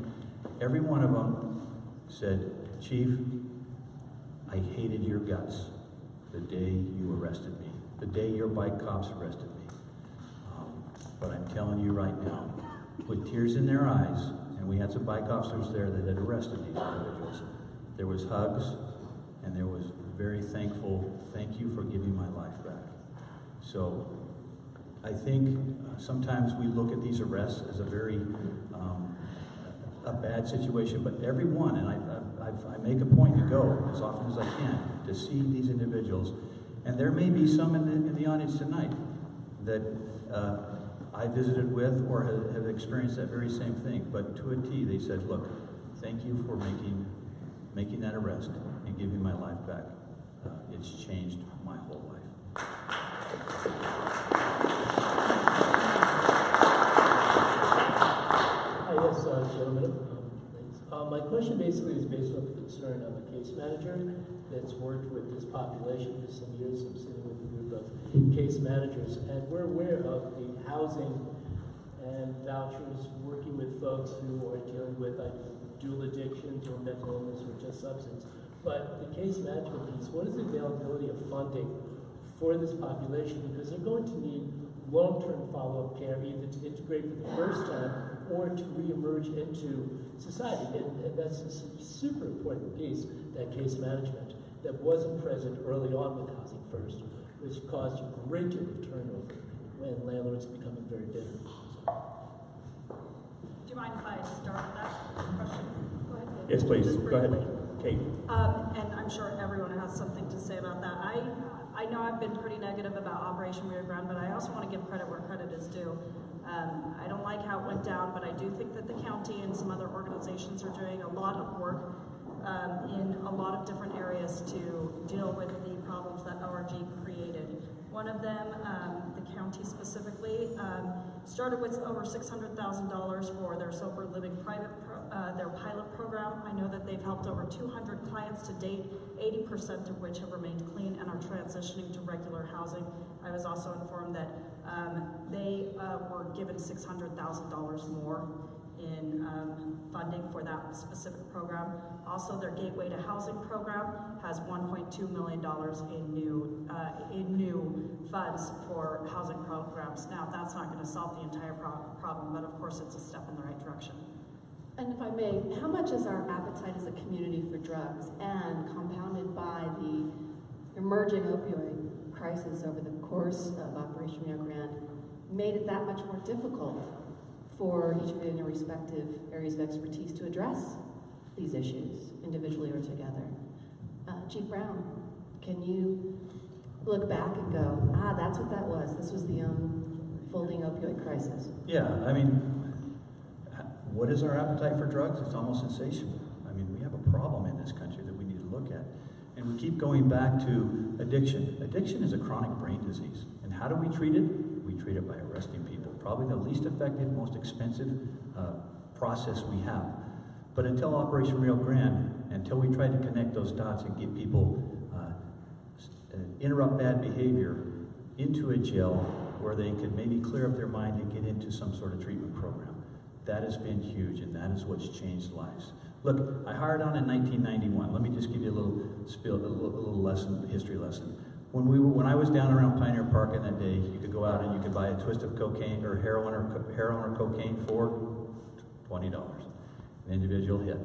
Every one of them said, Chief, I hated your guts the day you arrested me, the day your bike cops arrested me. But I'm telling you right now, with tears in their eyes, and we had some bike officers there that had arrested these individuals, there was hugs, and there was very thankful, thank you for giving my life back. So I think sometimes we look at these arrests as a very a bad situation, but every one, and I make a point to go as often as I can to see these individuals, and there may be some in the audience tonight that I visited with or have experienced that very same thing. But to a T, they said, look, thank you for making that arrest and giving my life back. It's changed my whole life. Hi, yes, gentlemen. Thanks. My question basically is based on the concern of a case manager that's worked with this population for some years. I'm sitting with a group of case managers, and we're aware of the housing and vouchers working with folks who are dealing with dual addictions or mental illness or just substance. But the case management piece, what is the availability of funding for this population? Because they're going to need long-term follow-up care, either to integrate for the first time or to re-emerge into society. And that's a super important piece, that case management, that wasn't present early on with Housing First, which caused a great deal of turnover when landlords are becoming very bitter. Do you mind if I start with that question? Go ahead. Yes, please. Just Go ahead, briefly. Kate. And I'm sure everyone has something to say about that. I know I've been pretty negative about Operation Rio Grande, but I also want to give credit where credit is due. I don't like how it went down, but I do think that the county and some other organizations are doing a lot of work in a lot of different areas to deal with the problems that ORG created. One of them, the county specifically, started with over $600,000 for their sober living their pilot program. I know that they've helped over 200 clients to date, 80% of which have remained clean and are transitioning to regular housing. I was also informed that they were given $600,000 more in funding for that specific program. Also, their Gateway to Housing program has $1.2 million in new funds for housing programs. Now, that's not going to solve the entire problem, but of course, it's a step in the right direction. And if I may, how much is our appetite as a community for drugs, and compounded by the emerging opioid crisis over the course of Operation Rio Grande, made it that much more difficult for each of you in your respective areas of expertise to address these issues, individually or together? Chief Brown, can you look back and go, that's what that was. This was the unfolding opioid crisis. Yeah, I mean, what is our appetite for drugs? It's almost insatiable. I mean, we have a problem in this country that we need to look at. And we keep going back to addiction. Addiction is a chronic brain disease. And how do we treat it? We treat it by arresting people. Probably the least effective, most expensive process we have. But until Operation Rio Grande, until we try to connect those dots and get people, interrupt bad behavior into a jail where they can maybe clear up their mind and get into some sort of treatment program. That has been huge, and that is what's changed lives. Look, I hired on in 1991. Let me just give you a little lesson, history lesson. When I was down around Pioneer Park in that day, you could go out and you could buy a twist of cocaine or heroin or cocaine for $20, an individual hit.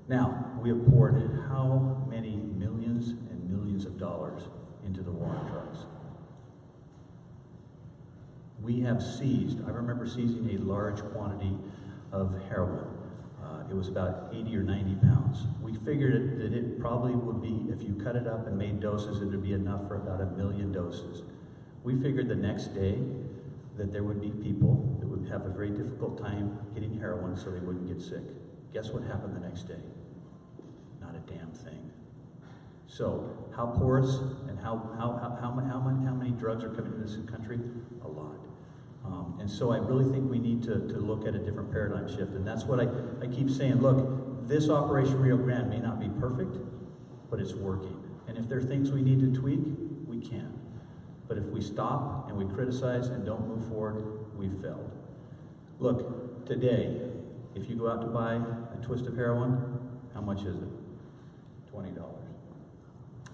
Now, we have poured how many millions and millions of dollars into the war on drugs? We have seized, I remember seizing a large quantity of heroin. It was about 80 or 90 pounds. We figured that it probably would be, if you cut it up and made doses, it would be enough for about 1 million doses. We figured the next day that there would be people that would have a very difficult time getting heroin so they wouldn't get sick. Guess what happened the next day? Not a damn thing. So, how porous and how many drugs are coming into this country? A lot. And so I really think we need to look at a different paradigm shift. And that's what I keep saying. Look, this Operation Rio Grande may not be perfect, but it's working. And if there are things we need to tweak, we can. But if we stop and we criticize and don't move forward, we've failed. Look, today, if you go out to buy a twist of heroin, how much is it? $20.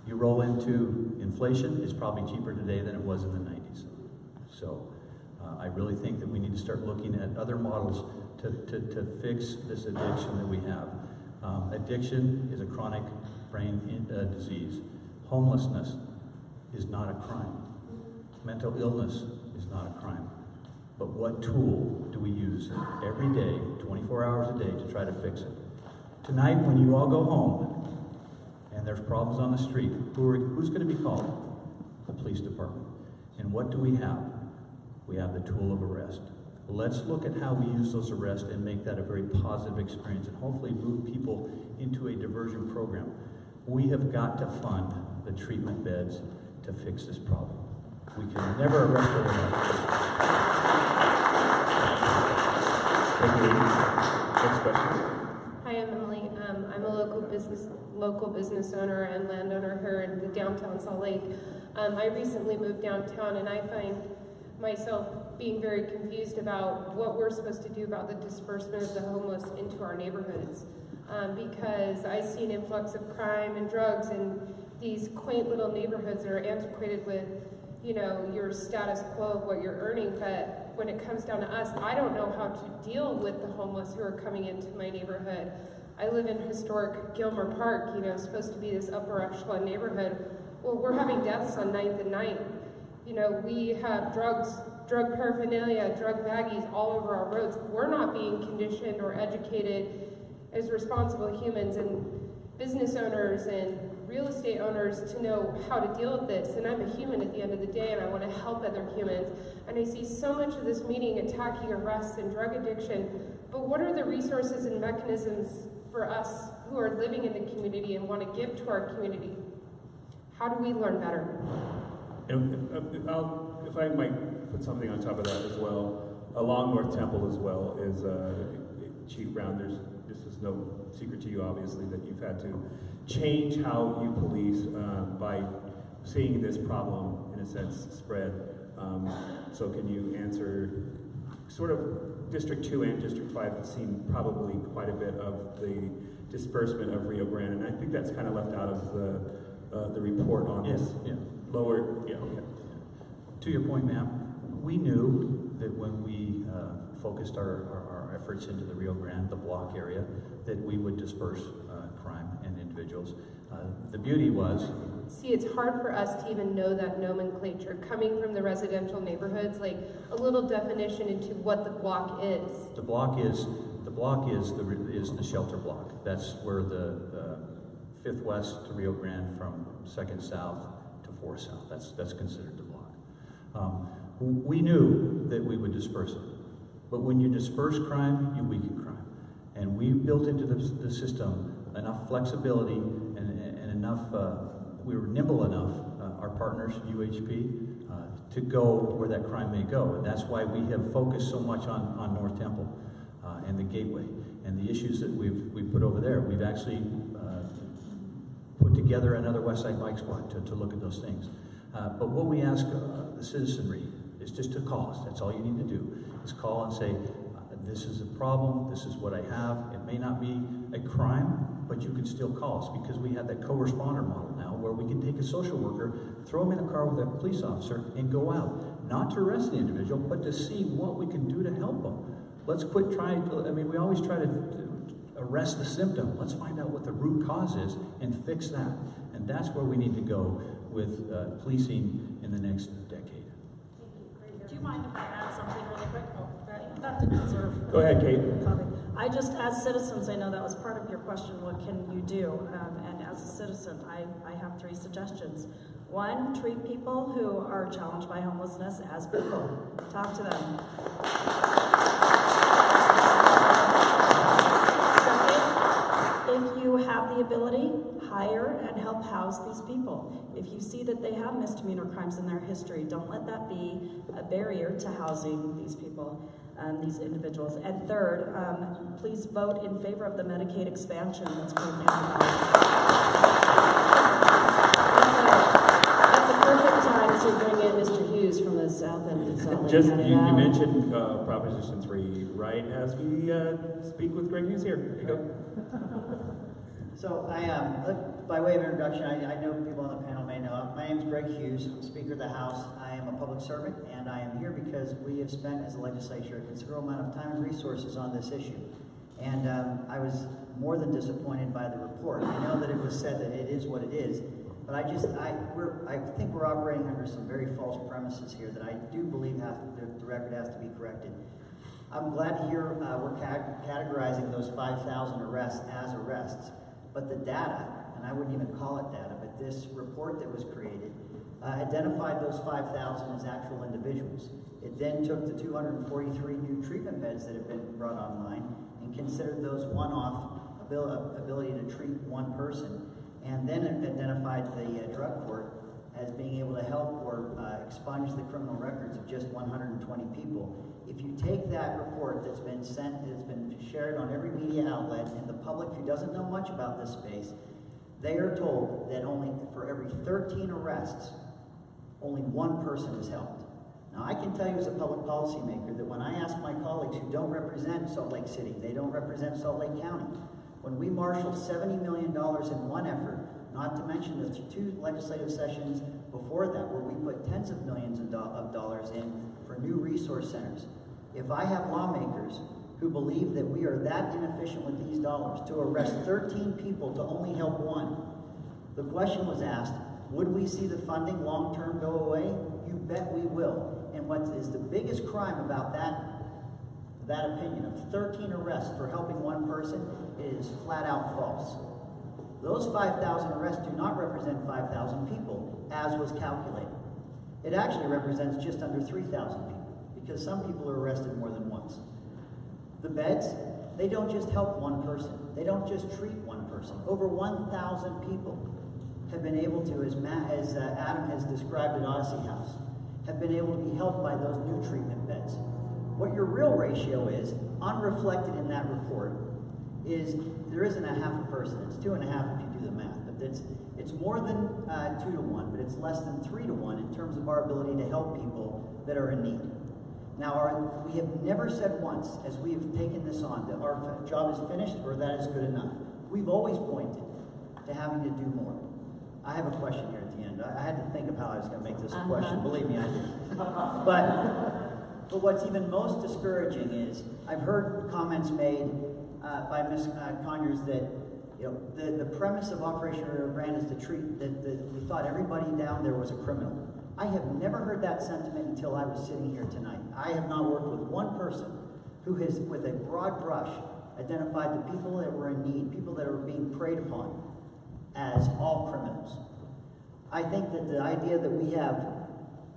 You roll into inflation, it's probably cheaper today than it was in the 90s. So I really think that we need to start looking at other models to fix this addiction that we have. Addiction is a chronic brain disease. Homelessness is not a crime. Mental illness is not a crime. But what tool do we use every day, 24 hours a day, to try to fix it? Tonight, when you all go home and there's problems on the street, who's going to be called? The police department. And what do we have? we have the tool of arrest. Let's look at how we use those arrests and make that a very positive experience and hopefully move people into a diversion program. We have got to fund the treatment beds to fix this problem. We can never arrest everyone. Thank you. Next question. Hi, I'm Emily. I'm a local business owner and landowner here in the downtown Salt Lake. I recently moved downtown, and I find myself being very confused about what we're supposed to do about the disbursement of the homeless into our neighborhoods. Because I see an influx of crime and drugs in these quaint little neighborhoods that are antiquated with, you know, your status quo of what you're earning, but when it comes down to us, I don't know how to deal with the homeless who are coming into my neighborhood. I live in historic Gilmer Park, you know, supposed to be this upper echelon neighborhood. Well, we're having deaths on 9th and 9th. You know, we have drug paraphernalia, drug baggies all over our roads. We're not being conditioned or educated as responsible humans and business owners and real estate owners to know how to deal with this. And I'm a human at the end of the day, and I want to help other humans. And I see so much of this meeting attacking arrests and drug addiction, but what are the resources and mechanisms for us who are living in the community and want to give to our community? How do we learn better? And if I might put something on top of that as well, along North Temple as well is Chief Brown. This is no secret to you, obviously, that you've had to change how you police by seeing this problem, in a sense, spread. So can you answer sort of District 2 and District 5 have seen probably quite a bit of the disbursement of Rio Grande, and I think that's kind of left out of the report on this lower, okay. To your point, ma'am, we knew that when we focused our efforts into the Rio Grande, the block area, that we would disperse crime and individuals. The beauty was... See, it's hard for us to even know that nomenclature. Coming from the residential neighborhoods, like a little definition into what the block is. The block is the shelter block. That's where the 5th West to Rio Grande from 2nd South to 4th South. That's considered the block. We knew that we would disperse it. But when you disperse crime, you weaken crime. And we built into the system enough flexibility and enough, we were nimble enough, our partners, UHP, to go where that crime may go. And that's why we have focused so much on North Temple and the Gateway and the issues that we've put over there. We've actually put together another West Side Bike Squad to look at those things. But what we ask the citizenry is just to call us. That's all you need to do, is call and say, this is a problem, this is what I have. It may not be a crime, but you can still call us, because we have that co-responder model now where we can take a social worker, throw them in a car with a police officer, and go out. Not to arrest the individual, but to see what we can do to help them. Let's quit trying to, we always try to arrest the symptom. Let's find out what the root cause is and fix that. And that's where we need to go with policing in the next decade. Do you mind if I add something really quick? Oh, that didn't deserve. Go ahead, Kate. I just, as citizens, I know that was part of your question, what can you do? And as a citizen, I have 3 suggestions. 1, treat people who are challenged by homelessness as people. Talk to them. 2, if you have the ability, hire and help house these people. If you see that they have misdemeanor crimes in their history, don't let that be a barrier to housing these people, these individuals. And 3rd, please vote in favor of the Medicaid expansion that's currently on the ballot. That's a perfect time to bring in Mr. Hughes from the south end of Salt Lake. You mentioned Proposition 3, right, as we speak with Greg Hughes here. Here you go. So by way of introduction, I know people on the panel may know. My name is Greg Hughes, I'm Speaker of the House. I am a public servant, and I am here because we have spent as a legislature a considerable amount of time and resources on this issue. And I was more than disappointed by the report. I know that it was said that it is what it is, but I think we're operating under some very false premises here that I do believe the record has to be corrected. I'm glad to hear we're categorizing those 5,000 arrests as arrests. But the data, and I wouldn't even call it data, but this report that was created identified those 5,000 as actual individuals. It then took the 243 new treatment beds that have been brought online and considered those one-off ability to treat one person, and then it identified the drug court as being able to help or expunge the criminal records of just 120 people. If you take that report that's been sent, that's been shared on every media outlet, and the public who doesn't know much about this space, they are told that only for every 13 arrests, only one person is helped. Now, I can tell you as a public policy maker that when I ask my colleagues who don't represent Salt Lake City, they don't represent Salt Lake County, when we marshaled $70 million in one effort, not to mention the 2 legislative sessions before that, where we put tens of millions of dollars in for new resource centers. If I have lawmakers who believe that we are that inefficient with these dollars to arrest 13 people to only help one, the question was asked, would we see the funding long-term go away? You bet we will. And what is the biggest crime about that opinion of 13 arrests for helping one person is flat out false. Those 5,000 arrests do not represent 5,000 people, as was calculated. It actually represents just under 3,000 people, because some people are arrested more than once. The beds, they don't just help one person. They don't just treat one person. Over 1,000 people have been able to, as Adam has described at Odyssey House, have been able to be helped by those new treatment beds. What your real ratio is, unreflected in that report, is there isn't a half a person. It's 2.5 if you do the math, but it's more than 2 to 1, but it's less than 3 to 1 in terms of our ability to help people that are in need. Now, we have never said once, as we have taken this on, that our job is finished or that is good enough. We've always pointed to having to do more. I have a question here at the end. I had to think of how I was going to make this a question. Believe me, I did. But what's even most discouraging is I've heard comments made by Ms. Conyers that the premise of Operation Rio Grande is to treat that we thought everybody down there was a criminal. I have never heard that sentiment until I was sitting here tonight. I have not worked with one person who has, with a broad brush, identified the people that were in need, people that are being preyed upon, as all criminals. I think that the idea that we have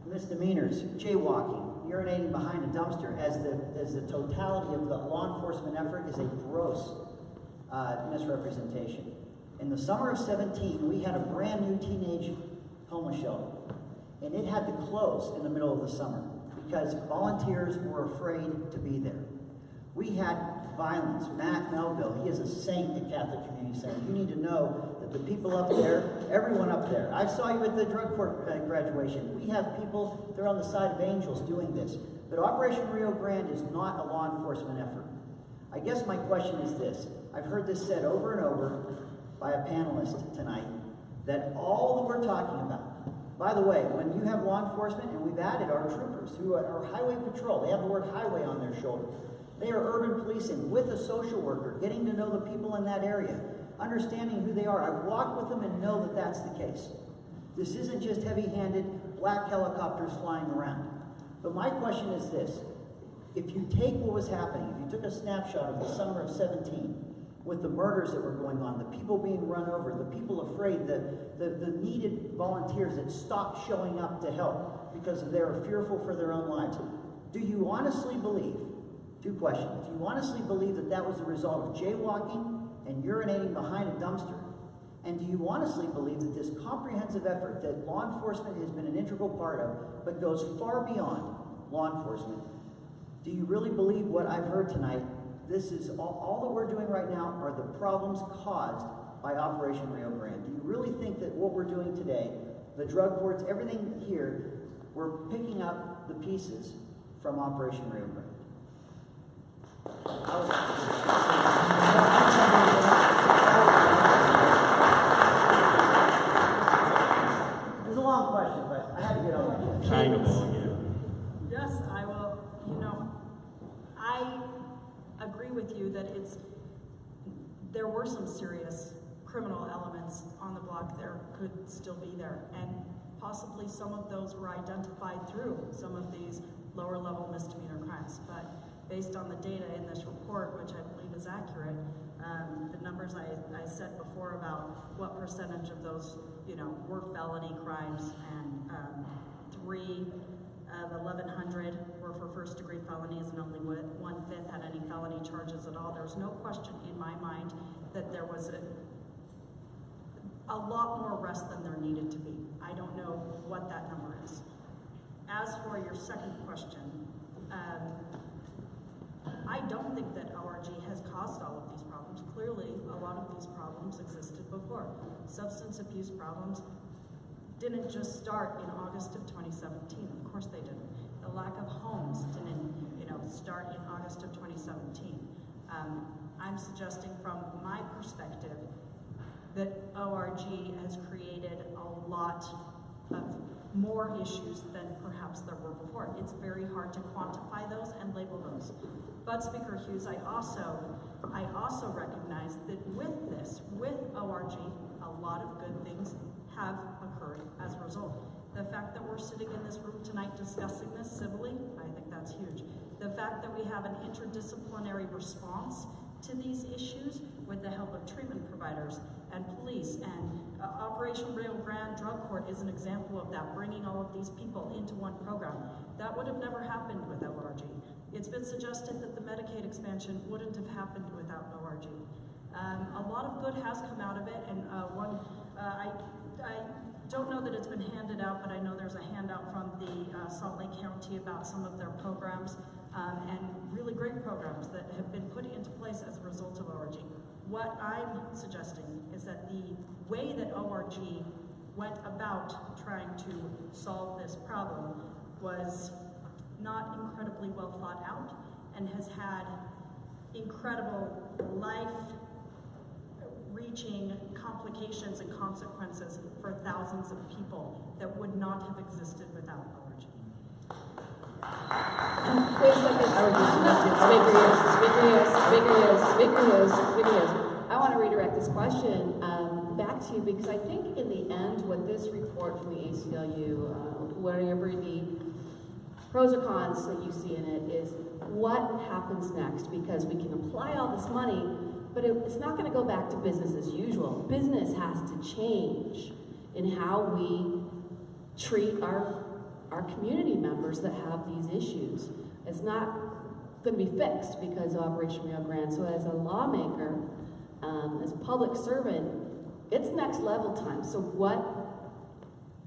misdemeanors, jaywalking, urinating behind a dumpster as the totality of the law enforcement effort is a gross misrepresentation. In the summer of 17, we had a brand new teenage homeless shelter, and it had to close in the middle of the summer because volunteers were afraid to be there. We had violence. Matt Melville, he is a saint at Catholic Community Center. You need to know that the people up there, everyone up there, I saw you at the drug court graduation. We have people, they're on the side of angels doing this. But Operation Rio Grande is not a law enforcement effort. I guess my question is this. I've heard this said over and over by a panelist tonight, that all that we're talking about, by the way, when you have law enforcement, and we've added our troopers who are highway patrol, they have the word highway on their shoulder. They are urban policing with a social worker, getting to know the people in that area, understanding who they are. I've walked with them and know that that's the case. This isn't just heavy-handed black helicopters flying around. But my question is this. If you take what was happening, if you took a snapshot of the summer of 17, with the murders that were going on, the people being run over, the people afraid, the needed volunteers that stopped showing up to help because they were fearful for their own lives, do you honestly believe, 2 questions, do you honestly believe that that was the result of jaywalking and urinating behind a dumpster? And do you honestly believe that this comprehensive effort that law enforcement has been an integral part of, but goes far beyond law enforcement, do you really believe what I've heard tonight? This is all that we're doing right now are the problems caused by Operation Rio Grande. Do you really think that what we're doing today, the drug courts, everything here, we're picking up the pieces from Operation Rio Grande? It's a long question, but I had to get on my Kind of long, yeah. Yes, I will. I agree with you that there were some serious criminal elements on the block there, could still be there, and possibly some of those were identified through some of these lower level misdemeanor crimes. But based on the data in this report, which I believe is accurate. The numbers I said before about what percentage of those, were felony crimes, and 3 of 1,100 were for first-degree felonies, and only 1/5 had any felony charges at all. There's no question in my mind that there was a lot more arrests than there needed to be. I don't know what that number is. As for your second question, I don't think that ORG has caused all of these problems. Clearly, a lot of these problems existed before. Substance abuse problems didn't just start in August of 2017. Of course they didn't. The lack of homes didn't, start in August of 2017. I'm suggesting from my perspective that ORG has created a lot of more issues than perhaps there were before. It's very hard to quantify those and label those. But Speaker Hughes, I also recognize that with ORG, a lot of good things have occurred as a result. The fact that we're sitting in this room tonight discussing this civilly, I think that's huge. The fact that we have an interdisciplinary response to these issues with the help of treatment providers and police, and Operation Rio Grande Drug Court is an example of that, bringing all of these people into one program. That would have never happened without ORG. It's been suggested that the Medicaid expansion wouldn't have happened without ORG. A lot of good has come out of it, and I don't know that it's been handed out, but I know there's a handout from the Salt Lake County about some of their programs, and really great programs that have been put into place as a result of ORG. What I'm suggesting is that the way that ORG went about trying to solve this problem was not incredibly well thought out, and has had incredible life-reaching complications and consequences for thousands of people that would not have existed without ORG. Wait a second. Speaker, I want to redirect this question back to you, because I think in the end, what this report from the ACLU, whatever the pros or cons that you see in it, is what happens next, because we can apply all this money, but it's not going to go back to business as usual. Business has to change in how we treat our community members that have these issues. It's not going to be fixed because of Operation Rio Grande. So as a lawmaker, as a public servant, it's next level time. So what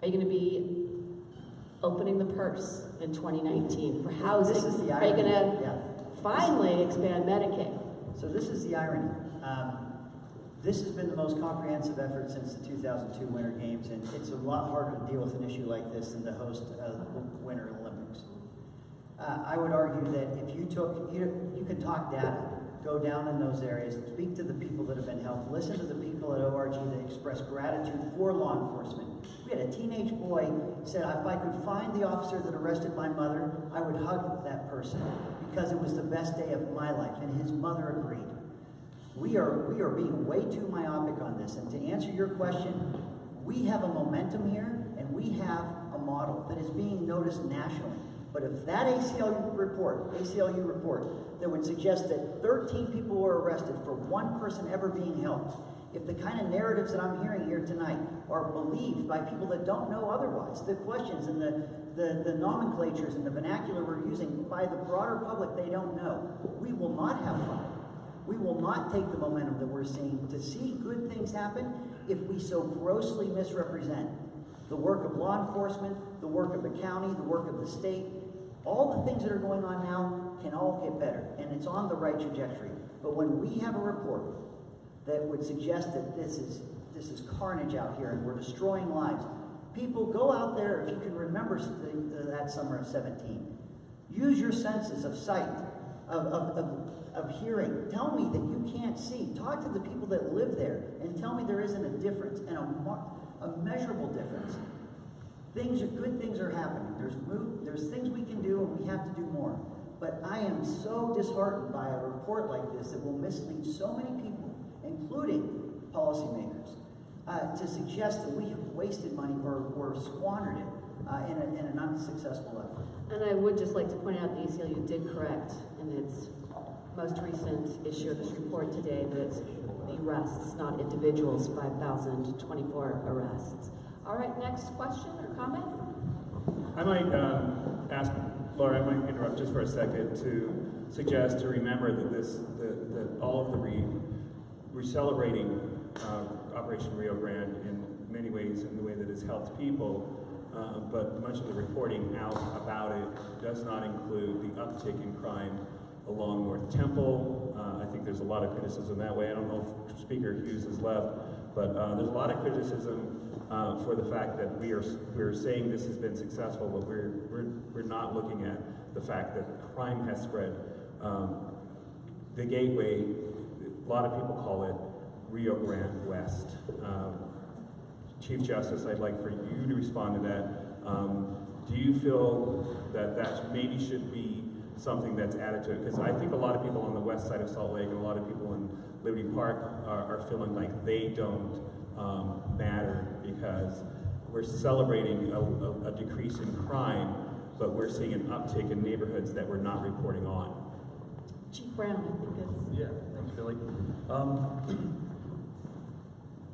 are you going to be opening the purse in 2019 for housing? This is the irony. Are you going to finally expand Medicaid? So this is the irony. This has been the most comprehensive effort since the 2002 Winter Games, and it's a lot harder to deal with an issue like this than to host the Winter Olympics. I would argue that if you can talk data, go down in those areas, speak to the people that have been helped, listen to the people at ORG that express gratitude for law enforcement. We had a teenage boy said, if I could find the officer that arrested my mother, I would hug that person because it was the best day of my life, and his mother agreed. We are being way too myopic on this, and to answer your question, we have a momentum here, and we have a model that is being noticed nationally. But if that ACLU report that would suggest that 13 people were arrested for one person ever being helped, if the kind of narratives that I'm hearing here tonight are believed by people that don't know otherwise, the questions and the nomenclatures and the vernacular we're using by the broader public they don't know, we will not have fun. We will not take the momentum that we're seeing to see good things happen if we so grossly misrepresent the work of law enforcement, the work of the county, the work of the state. All the things that are going on now can all get better, and it's on the right trajectory. But when we have a report that would suggest that this is carnage out here and we're destroying lives, people, go out there, if you can remember that summer of 17. Use your senses of sight, of hearing. Tell me that you can't see. Talk to the people that live there and tell me there isn't a difference, and a measurable difference. Good things are happening. There's things we can do, and we have to do more. But I am so disheartened by a report like this that will mislead so many people, including policymakers, to suggest that we have wasted money or squandered it in an unsuccessful effort. And I would just like to point out the ACLU did correct in its most recent issue of this report today that it's the arrests, not individuals, 5,024 arrests. All right, next question or comment? I might ask Laura, I might interrupt just for a second to suggest to remember that that all of we're celebrating Operation Rio Grande in many ways in the way that it's helped people, but much of the reporting out about it does not include the uptick in crime along North Temple. I think there's a lot of criticism that way. I don't know if Speaker Hughes has left, but there's a lot of criticism for the fact that we're saying this has been successful, but we're not looking at the fact that crime has spread. The Gateway, a lot of people call it Rio Grande West. Chief Justice, I'd like for you to respond to that. Do you feel that that maybe should be something that's added to it? Because I think a lot of people on the west side of Salt Lake and a lot of people in Liberty Park are feeling like they don't matter because we're celebrating a decrease in crime, but we're seeing an uptick in neighborhoods that we're not reporting on. Chief Brown, I think it's... Yeah, thanks, Billy.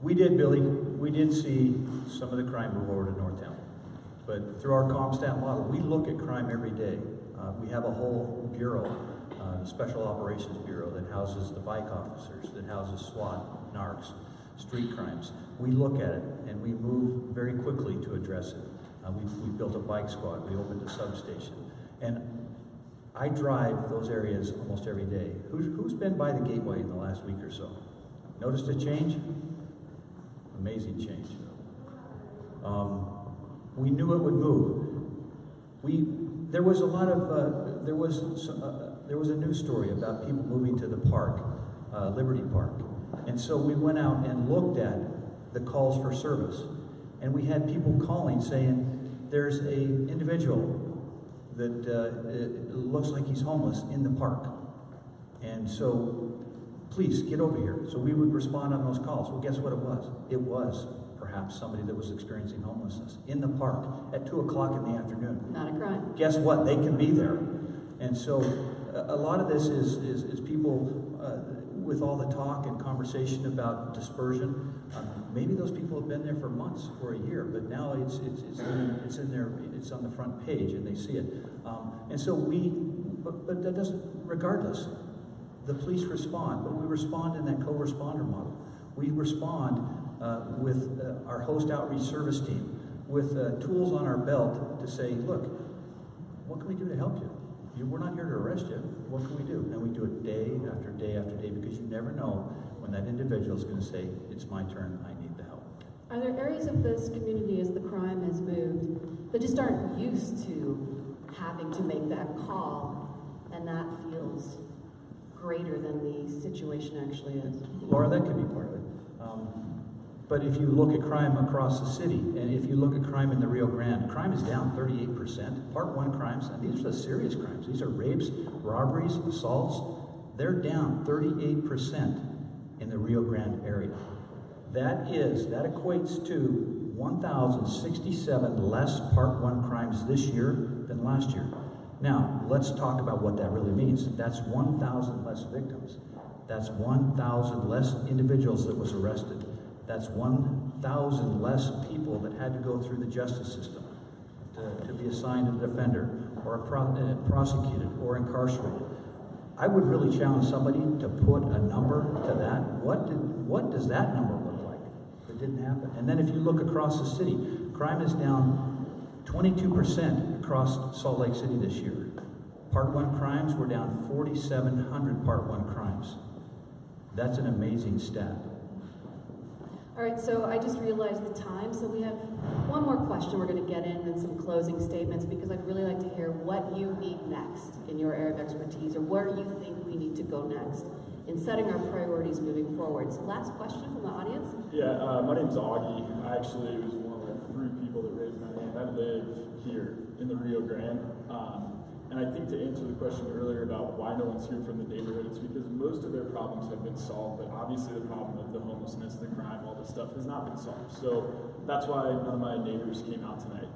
We did see some of the crime reward in North Temple. But through our CompStat model, we look at crime every day. We have a whole bureau, the Special Operations Bureau, that houses the bike officers, that houses SWAT, NARCs, street crimes. We look at it, and we move very quickly to address it. We built a bike squad. We opened a substation. And I drive those areas almost every day. Who's been by the Gateway in the last week or so? Noticed a change? Amazing change. We knew it would move. There was a lot of there was a news story about people moving to the park, Liberty Park, and so we went out and looked at the calls for service, and we had people calling saying there's a individual that it looks like he's homeless in the park, and so please get over here. So we would respond on those calls. Well, guess what it was? It was perhaps somebody that was experiencing homelessness in the park at 2 o'clock in the afternoon. Not a crime. Guess what? They can be there. And so a lot of this is people with all the talk and conversation about dispersion. Maybe those people have been there for months or a year, but now it's in there. It's on the front page, and they see it. And so but that doesn't. Regardless, the police respond, but we respond in that co-responder model. We respond with our host outreach service team, with tools on our belt to say, look, what can we do to help you? We're not here to arrest you. What can we do? And we do it day after day after day, because you never know when that individual is going to say, it's my turn, I need the help. Are there areas of this community, as the crime has moved, that just aren't used to having to make that call, and that feels greater than the situation actually is? Laura, that could be part of it. But if you look at crime across the city, and if you look at crime in the Rio Grande, crime is down 38%. Part 1 crimes, and these are the serious crimes. These are rapes, robberies, assaults. They're down 38% in the Rio Grande area. That equates to 1,067 less Part 1 crimes this year than last year. Now, let's talk about what that really means. That's 1,000 less victims. That's 1,000 less individuals that was arrested. That's 1,000 less people that had to go through the justice system to be assigned a defender or prosecuted or incarcerated. I would really challenge somebody to put a number to that. What does that number look like? It didn't happen. And then if you look across the city, crime is down 22% across Salt Lake City this year. Part 1 crimes were down 4,700 Part 1 crimes. That's an amazing stat. All right, so I just realized the time, so we have one more question we're going to get in and some closing statements, because I'd really like to hear what you need next in your area of expertise, or where you think we need to go next in setting our priorities moving forward. So last question from the audience. Yeah, my name's Augie. I actually was one of the 3 people that raised my hand. I live here in the Rio Grande. And I think to answer the question earlier about why no one's here from the neighborhood, it's because most of their problems have been solved, but obviously the problem of the homelessness, the crime, all this stuff has not been solved. So that's why none of my neighbors came out tonight.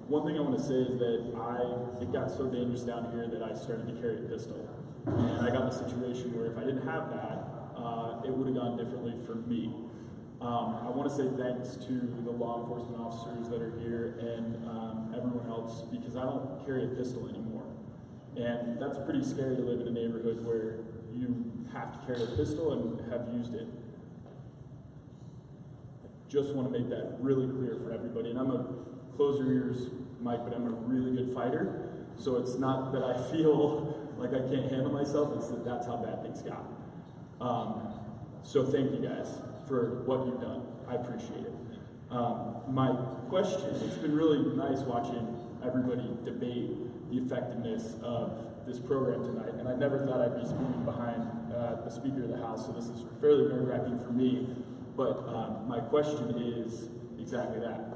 One thing I want to say is that it got so dangerous down here that I started to carry a pistol. And I got in a situation where if I didn't have that, it would have gone differently for me. I want to say thanks to the law enforcement officers that are here and everyone else, because I don't carry a pistol anymore. And that's pretty scary to live in a neighborhood where you have to carry a pistol and have used it. Just want to make that really clear for everybody. And I'm a, close your ears, Mike, but I'm a really good fighter. So it's not that I feel like I can't handle myself, it's that that's how bad things got. So thank you guys for what you've done. I appreciate it. My question, it's been really nice watching everybody debate the effectiveness of this program tonight, and I never thought I'd be speaking behind the Speaker of the House, so this is fairly nerve-wracking for me, but my question is exactly that.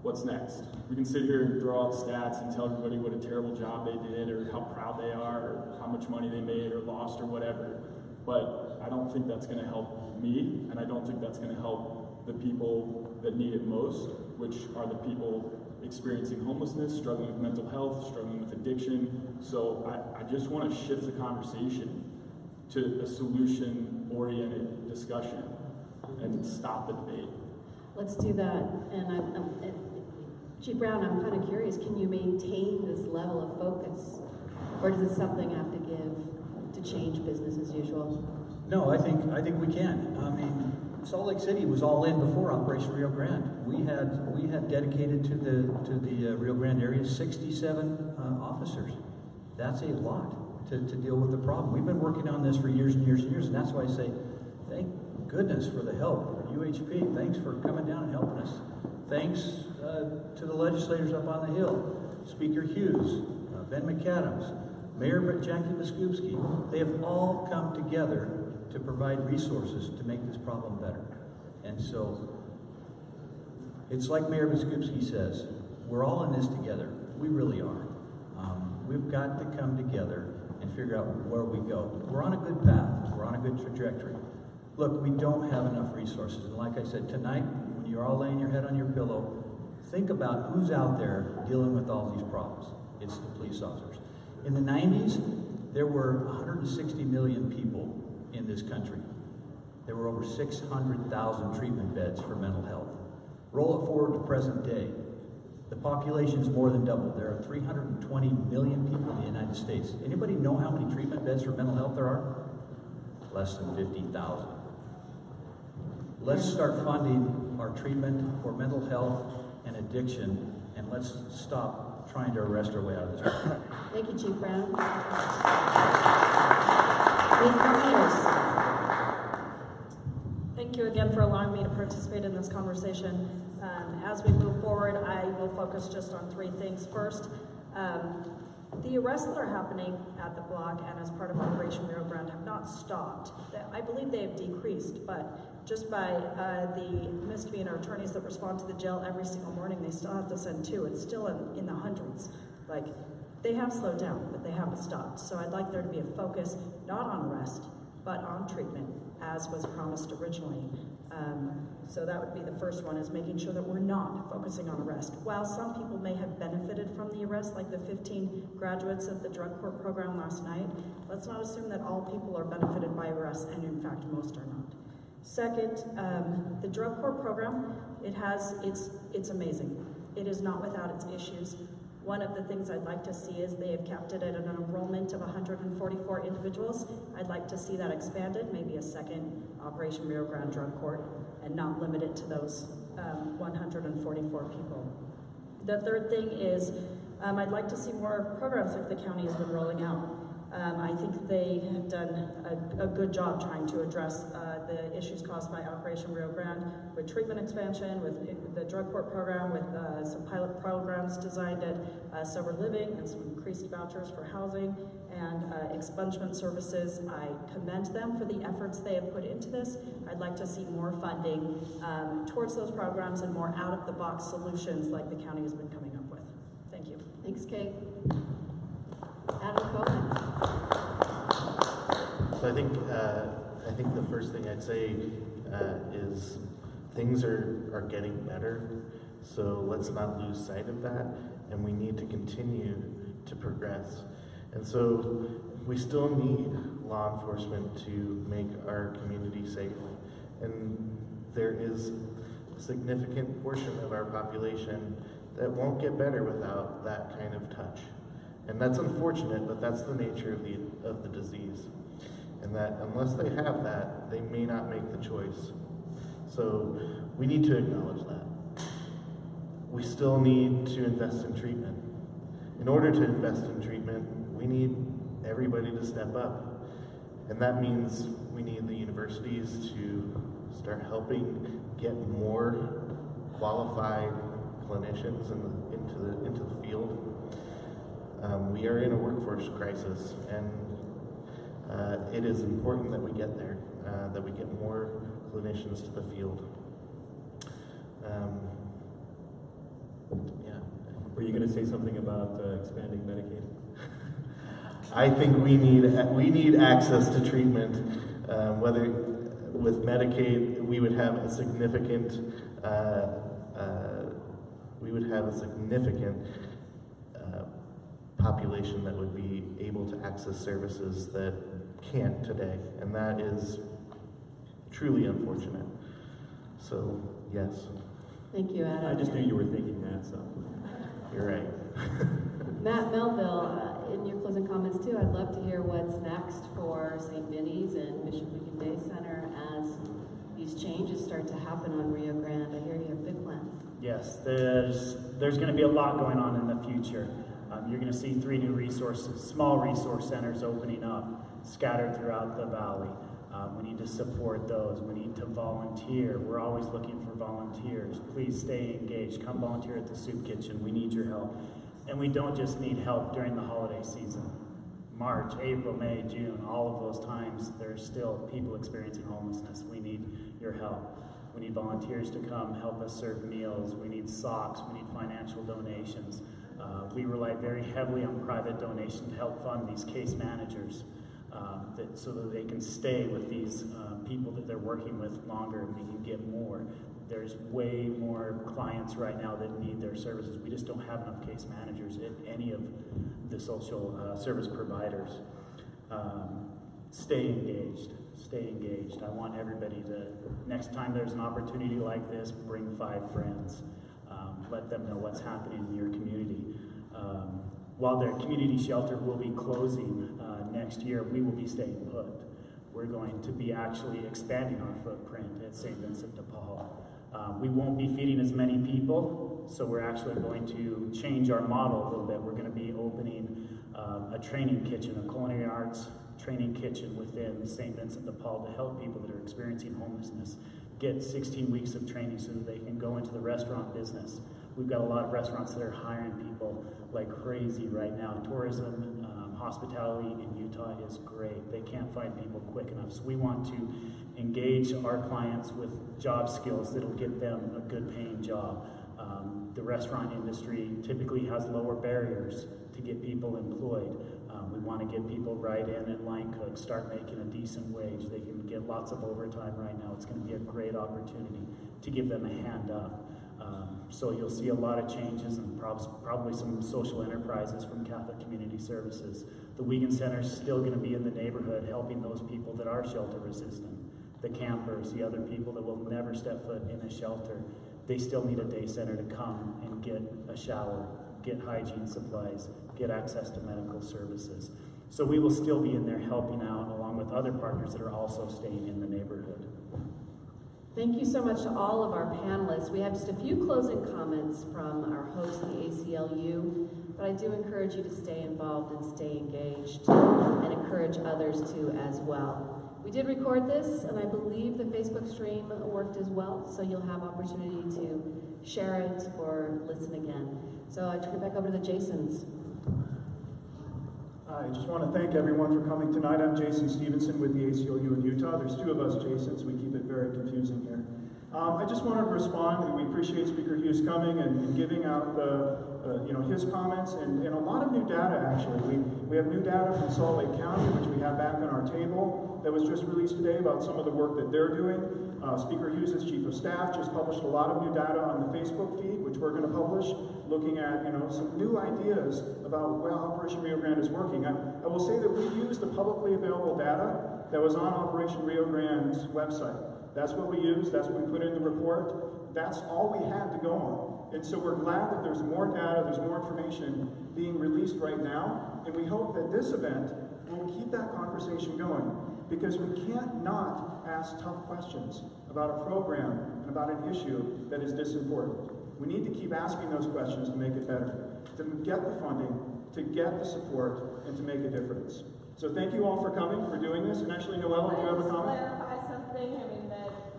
What's next? We can sit here and throw out stats and tell everybody what a terrible job they did, or how proud they are, or how much money they made or lost or whatever, but I don't think that's going to help me, and I don't think that's going to help the people that need it most, which are the people experiencing homelessness, struggling with mental health, struggling with addiction. So I just want to shift the conversation to a solution-oriented discussion and stop the debate. Let's do that. And Chief Brown, I'm kind of curious, can you maintain this level of focus? Or does it something have to give to change business as usual? No, I think we can. I mean, Salt Lake City was all in before Operation Rio Grande. We had dedicated to the Rio Grande area 67 officers. That's a lot to deal with the problem. We've been working on this for years and years and years, and that's why I say, thank goodness for the help. UHP, thanks for coming down and helping us. Thanks to the legislators up on the Hill, Speaker Hughes, Ben McAdams, Mayor Jackie Biskupski. They have all come together to provide resources to make this problem better. And so, it's like Mayor Biskupski says, we're all in this together. We really are. We've got to come together and figure out where we go. We're on a good path. We're on a good trajectory. Look, we don't have enough resources. And like I said, tonight, when you're all laying your head on your pillow, think about who's out there dealing with all these problems. It's the police officers. In the 90s, there were 160 million people in this country. There were over 600,000 treatment beds for mental health. Roll it forward to present day. The population is more than doubled. There are 320 million people in the United States. Anybody know how many treatment beds for mental health there are? Less than 50,000. Let's start funding our treatment for mental health and addiction, and let's stop trying to arrest our way out of this. Thank you, Chief Brown. Thank you again for allowing me to participate in this conversation. As we move forward, I will focus just on three things. First, the arrests that are happening at the block and as part of Operation Rio Grande have not stopped. I believe they have decreased, but just by the misdemeanor attorneys that respond to the jail every single morning, they still have to send two. It's still in the hundreds. Like, they have slowed down, but they haven't stopped. So I'd like there to be a focus not on arrest, but on treatment, as was promised originally. So that would be the first one, is making sure that we're not focusing on arrest. While some people may have benefited from the arrest, like the 15 graduates of the drug court program last night, let's not assume that all people are benefited by arrest, and in fact, most are not. Second, the drug court program, it's amazing. It is not without its issues. One of the things I'd like to see is they have capped it at an enrollment of 144 individuals. I'd like to see that expanded, maybe a second Operation Rio Grande drug court, and not limit it to those 144 people. The third thing is I'd like to see more programs like the county has been rolling out. I think they have done a good job trying to address the issues caused by Operation Rio Grande with treatment expansion, with the drug court program, with some pilot programs designed at sober living and some increased vouchers for housing and expungement services. I commend them for the efforts they have put into this. I'd like to see more funding towards those programs and more out-of-the-box solutions like the county has been coming up with. Thank you. Thanks, Kate. Adam Cohen. So I think the first thing I'd say is things are getting better, so let's not lose sight of that, and we need to continue to progress. And so we still need law enforcement to make our community safe. And there is a significant portion of our population that won't get better without that kind of touch. And that's unfortunate, but that's the nature of the disease. And that unless they have that, they may not make the choice. So we need to acknowledge that. We still need to invest in treatment. In order to invest in treatment, we need everybody to step up. And that means we need the universities to start helping get more qualified clinicians into the field. We are in a workforce crisis, and it is important that we get there, that we get more clinicians to the field. Yeah. Were you going to say something about expanding Medicaid? I think we need access to treatment. Whether with Medicaid, we would have a significant population that would be able to access services that can't today, and that is truly unfortunate. So, yes. Thank you, Adam. I just knew you were thinking that, so. You're right. Matt Melville, in your closing comments too, I'd love to hear what's next for St. Vinny's and Mission Weekend Day Center as these changes start to happen on Rio Grande. I hear you have big plans. Yes, there's going to be a lot going on in the future. You're going to see 3 new small resource centers opening up, scattered throughout the valley. We need to support those. We need to volunteer. We're always looking for volunteers. Please stay engaged. Come volunteer at the soup kitchen. We need your help. And we don't just need help during the holiday season. March, April, May, June, all of those times, there's still people experiencing homelessness. We need your help. We need volunteers to come help us serve meals. We need socks. We need financial donations. We rely very heavily on private donation to help fund these case managers so that they can stay with these people that they're working with longer and we can get more. There's way more clients right now that need their services. We just don't have enough case managers at any of the social service providers. Stay engaged. Stay engaged. I want everybody to, next time there's an opportunity like this, bring 5 friends. Let them know what's happening in your community. While their community shelter will be closing next year, we will be staying put. We're going to be actually expanding our footprint at St. Vincent de Paul. We won't be feeding as many people, so we're actually going to change our model a little bit. We're going to be opening a training kitchen, a culinary arts training kitchen within St. Vincent de Paul to help people that are experiencing homelessness get 16 weeks of training so that they can go into the restaurant business. We've got a lot of restaurants that are hiring people like crazy right now. Tourism, hospitality in Utah is great. They can't find people quick enough. So we want to engage our clients with job skills that'll get them a good paying job. The restaurant industry typically has lower barriers to get people employed. We want to get people right in at line cooks, start making a decent wage. They can get lots of overtime right now. It's going to be a great opportunity to give them a hand up. So you'll see a lot of changes and probably some social enterprises from Catholic Community Services. The Wiegand Center is still going to be in the neighborhood helping those people that are shelter resistant. The campers, the other people that will never step foot in a shelter, they still need a day center to come and get a shower, get hygiene supplies, get access to medical services. So we will still be in there helping out along with other partners that are also staying in the neighborhood. Thank you so much to all of our panelists. We have just a few closing comments from our host, the ACLU, but I do encourage you to stay involved and stay engaged and encourage others to as well. We did record this, and I believe the Facebook stream worked as well, so you'll have opportunity to share it or listen again. So I turn it back over to the Jasons. I just want to thank everyone for coming tonight. I'm Jason Stevenson with the ACLU of Utah. There's 2 of us Jasons. We keep it very confusing here. I just wanted to respond. We appreciate Speaker Hughes coming and giving out the, his comments and a lot of new data, actually. We have new data from Salt Lake County, which we have back on our table, that was just released today about some of the work that they're doing. Speaker Hughes' Chief of Staff just published a lot of new data on the Facebook feed, which we're going to publish, looking at some new ideas about how Operation Rio Grande is working. I will say that we use the publicly available data that was on Operation Rio Grande's website. That's what we use, that's what we put in the report, that's all we had to go on. And so we're glad that there's more data, there's more information being released right now, and we hope that this event will keep that conversation going, because we can't not ask tough questions about a program and about an issue that is this important. We need to keep asking those questions to make it better, to get the funding, to get the support, and to make a difference. So thank you all for coming, for doing this. And actually, Noella, do you have a comment? Clarify something. I mean,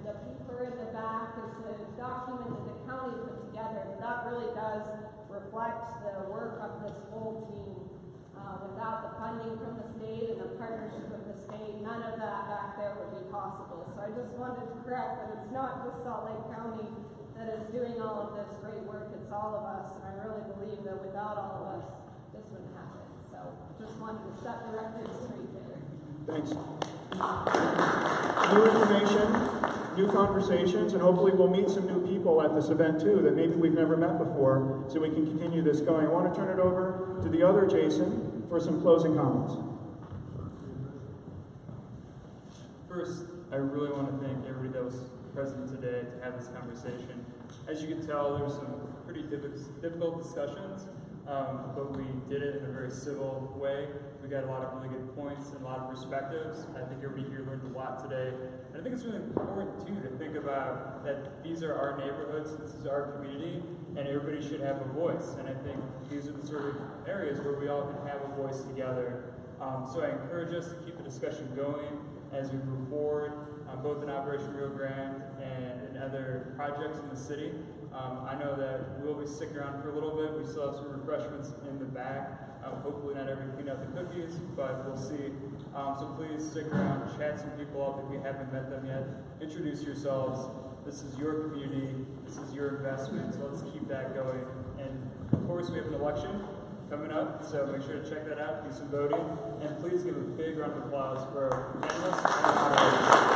the paper in the back is the document that the county put together. That really does reflect the work of this whole team. Without the funding from the state and the partnership of the state, none of that back there would be possible. So I just wanted to correct that it's not just Salt Lake County that is doing all of this great work. It's all of us. And I really believe that without all of us, this wouldn't happen. So just wanted to set the record straight there. Thanks. New information, new conversations, and hopefully we'll meet some new people at this event too that maybe we've never met before, so we can continue this going. I want to turn it over to the other Jason for some closing comments. First, I really want to thank everybody that was present today to have this conversation. As you can tell, there were some pretty difficult discussions, but we did it in a very civil way. We got a lot of really good points and a lot of perspectives. I think everybody here learned a lot today. And I think it's really important, too, to think about that these are our neighborhoods, this is our community, and everybody should have a voice. And I think these are the sort of areas where we all can have a voice together. So I encourage us to keep the discussion going as we move forward, both in Operation Rio Grande and in other projects in the city. I know that we'll be sticking around for a little bit. We still have some refreshments in the back. Hopefully not everybody cleaned out the cookies, but we'll see. So please stick around, chat some people up if you haven't met them yet. Introduce yourselves. This is your community. This is your investment, so let's keep that going. And of course, we have an election coming up, so make sure to check that out, do some voting, and please give a big round of applause for our panelists and our audience.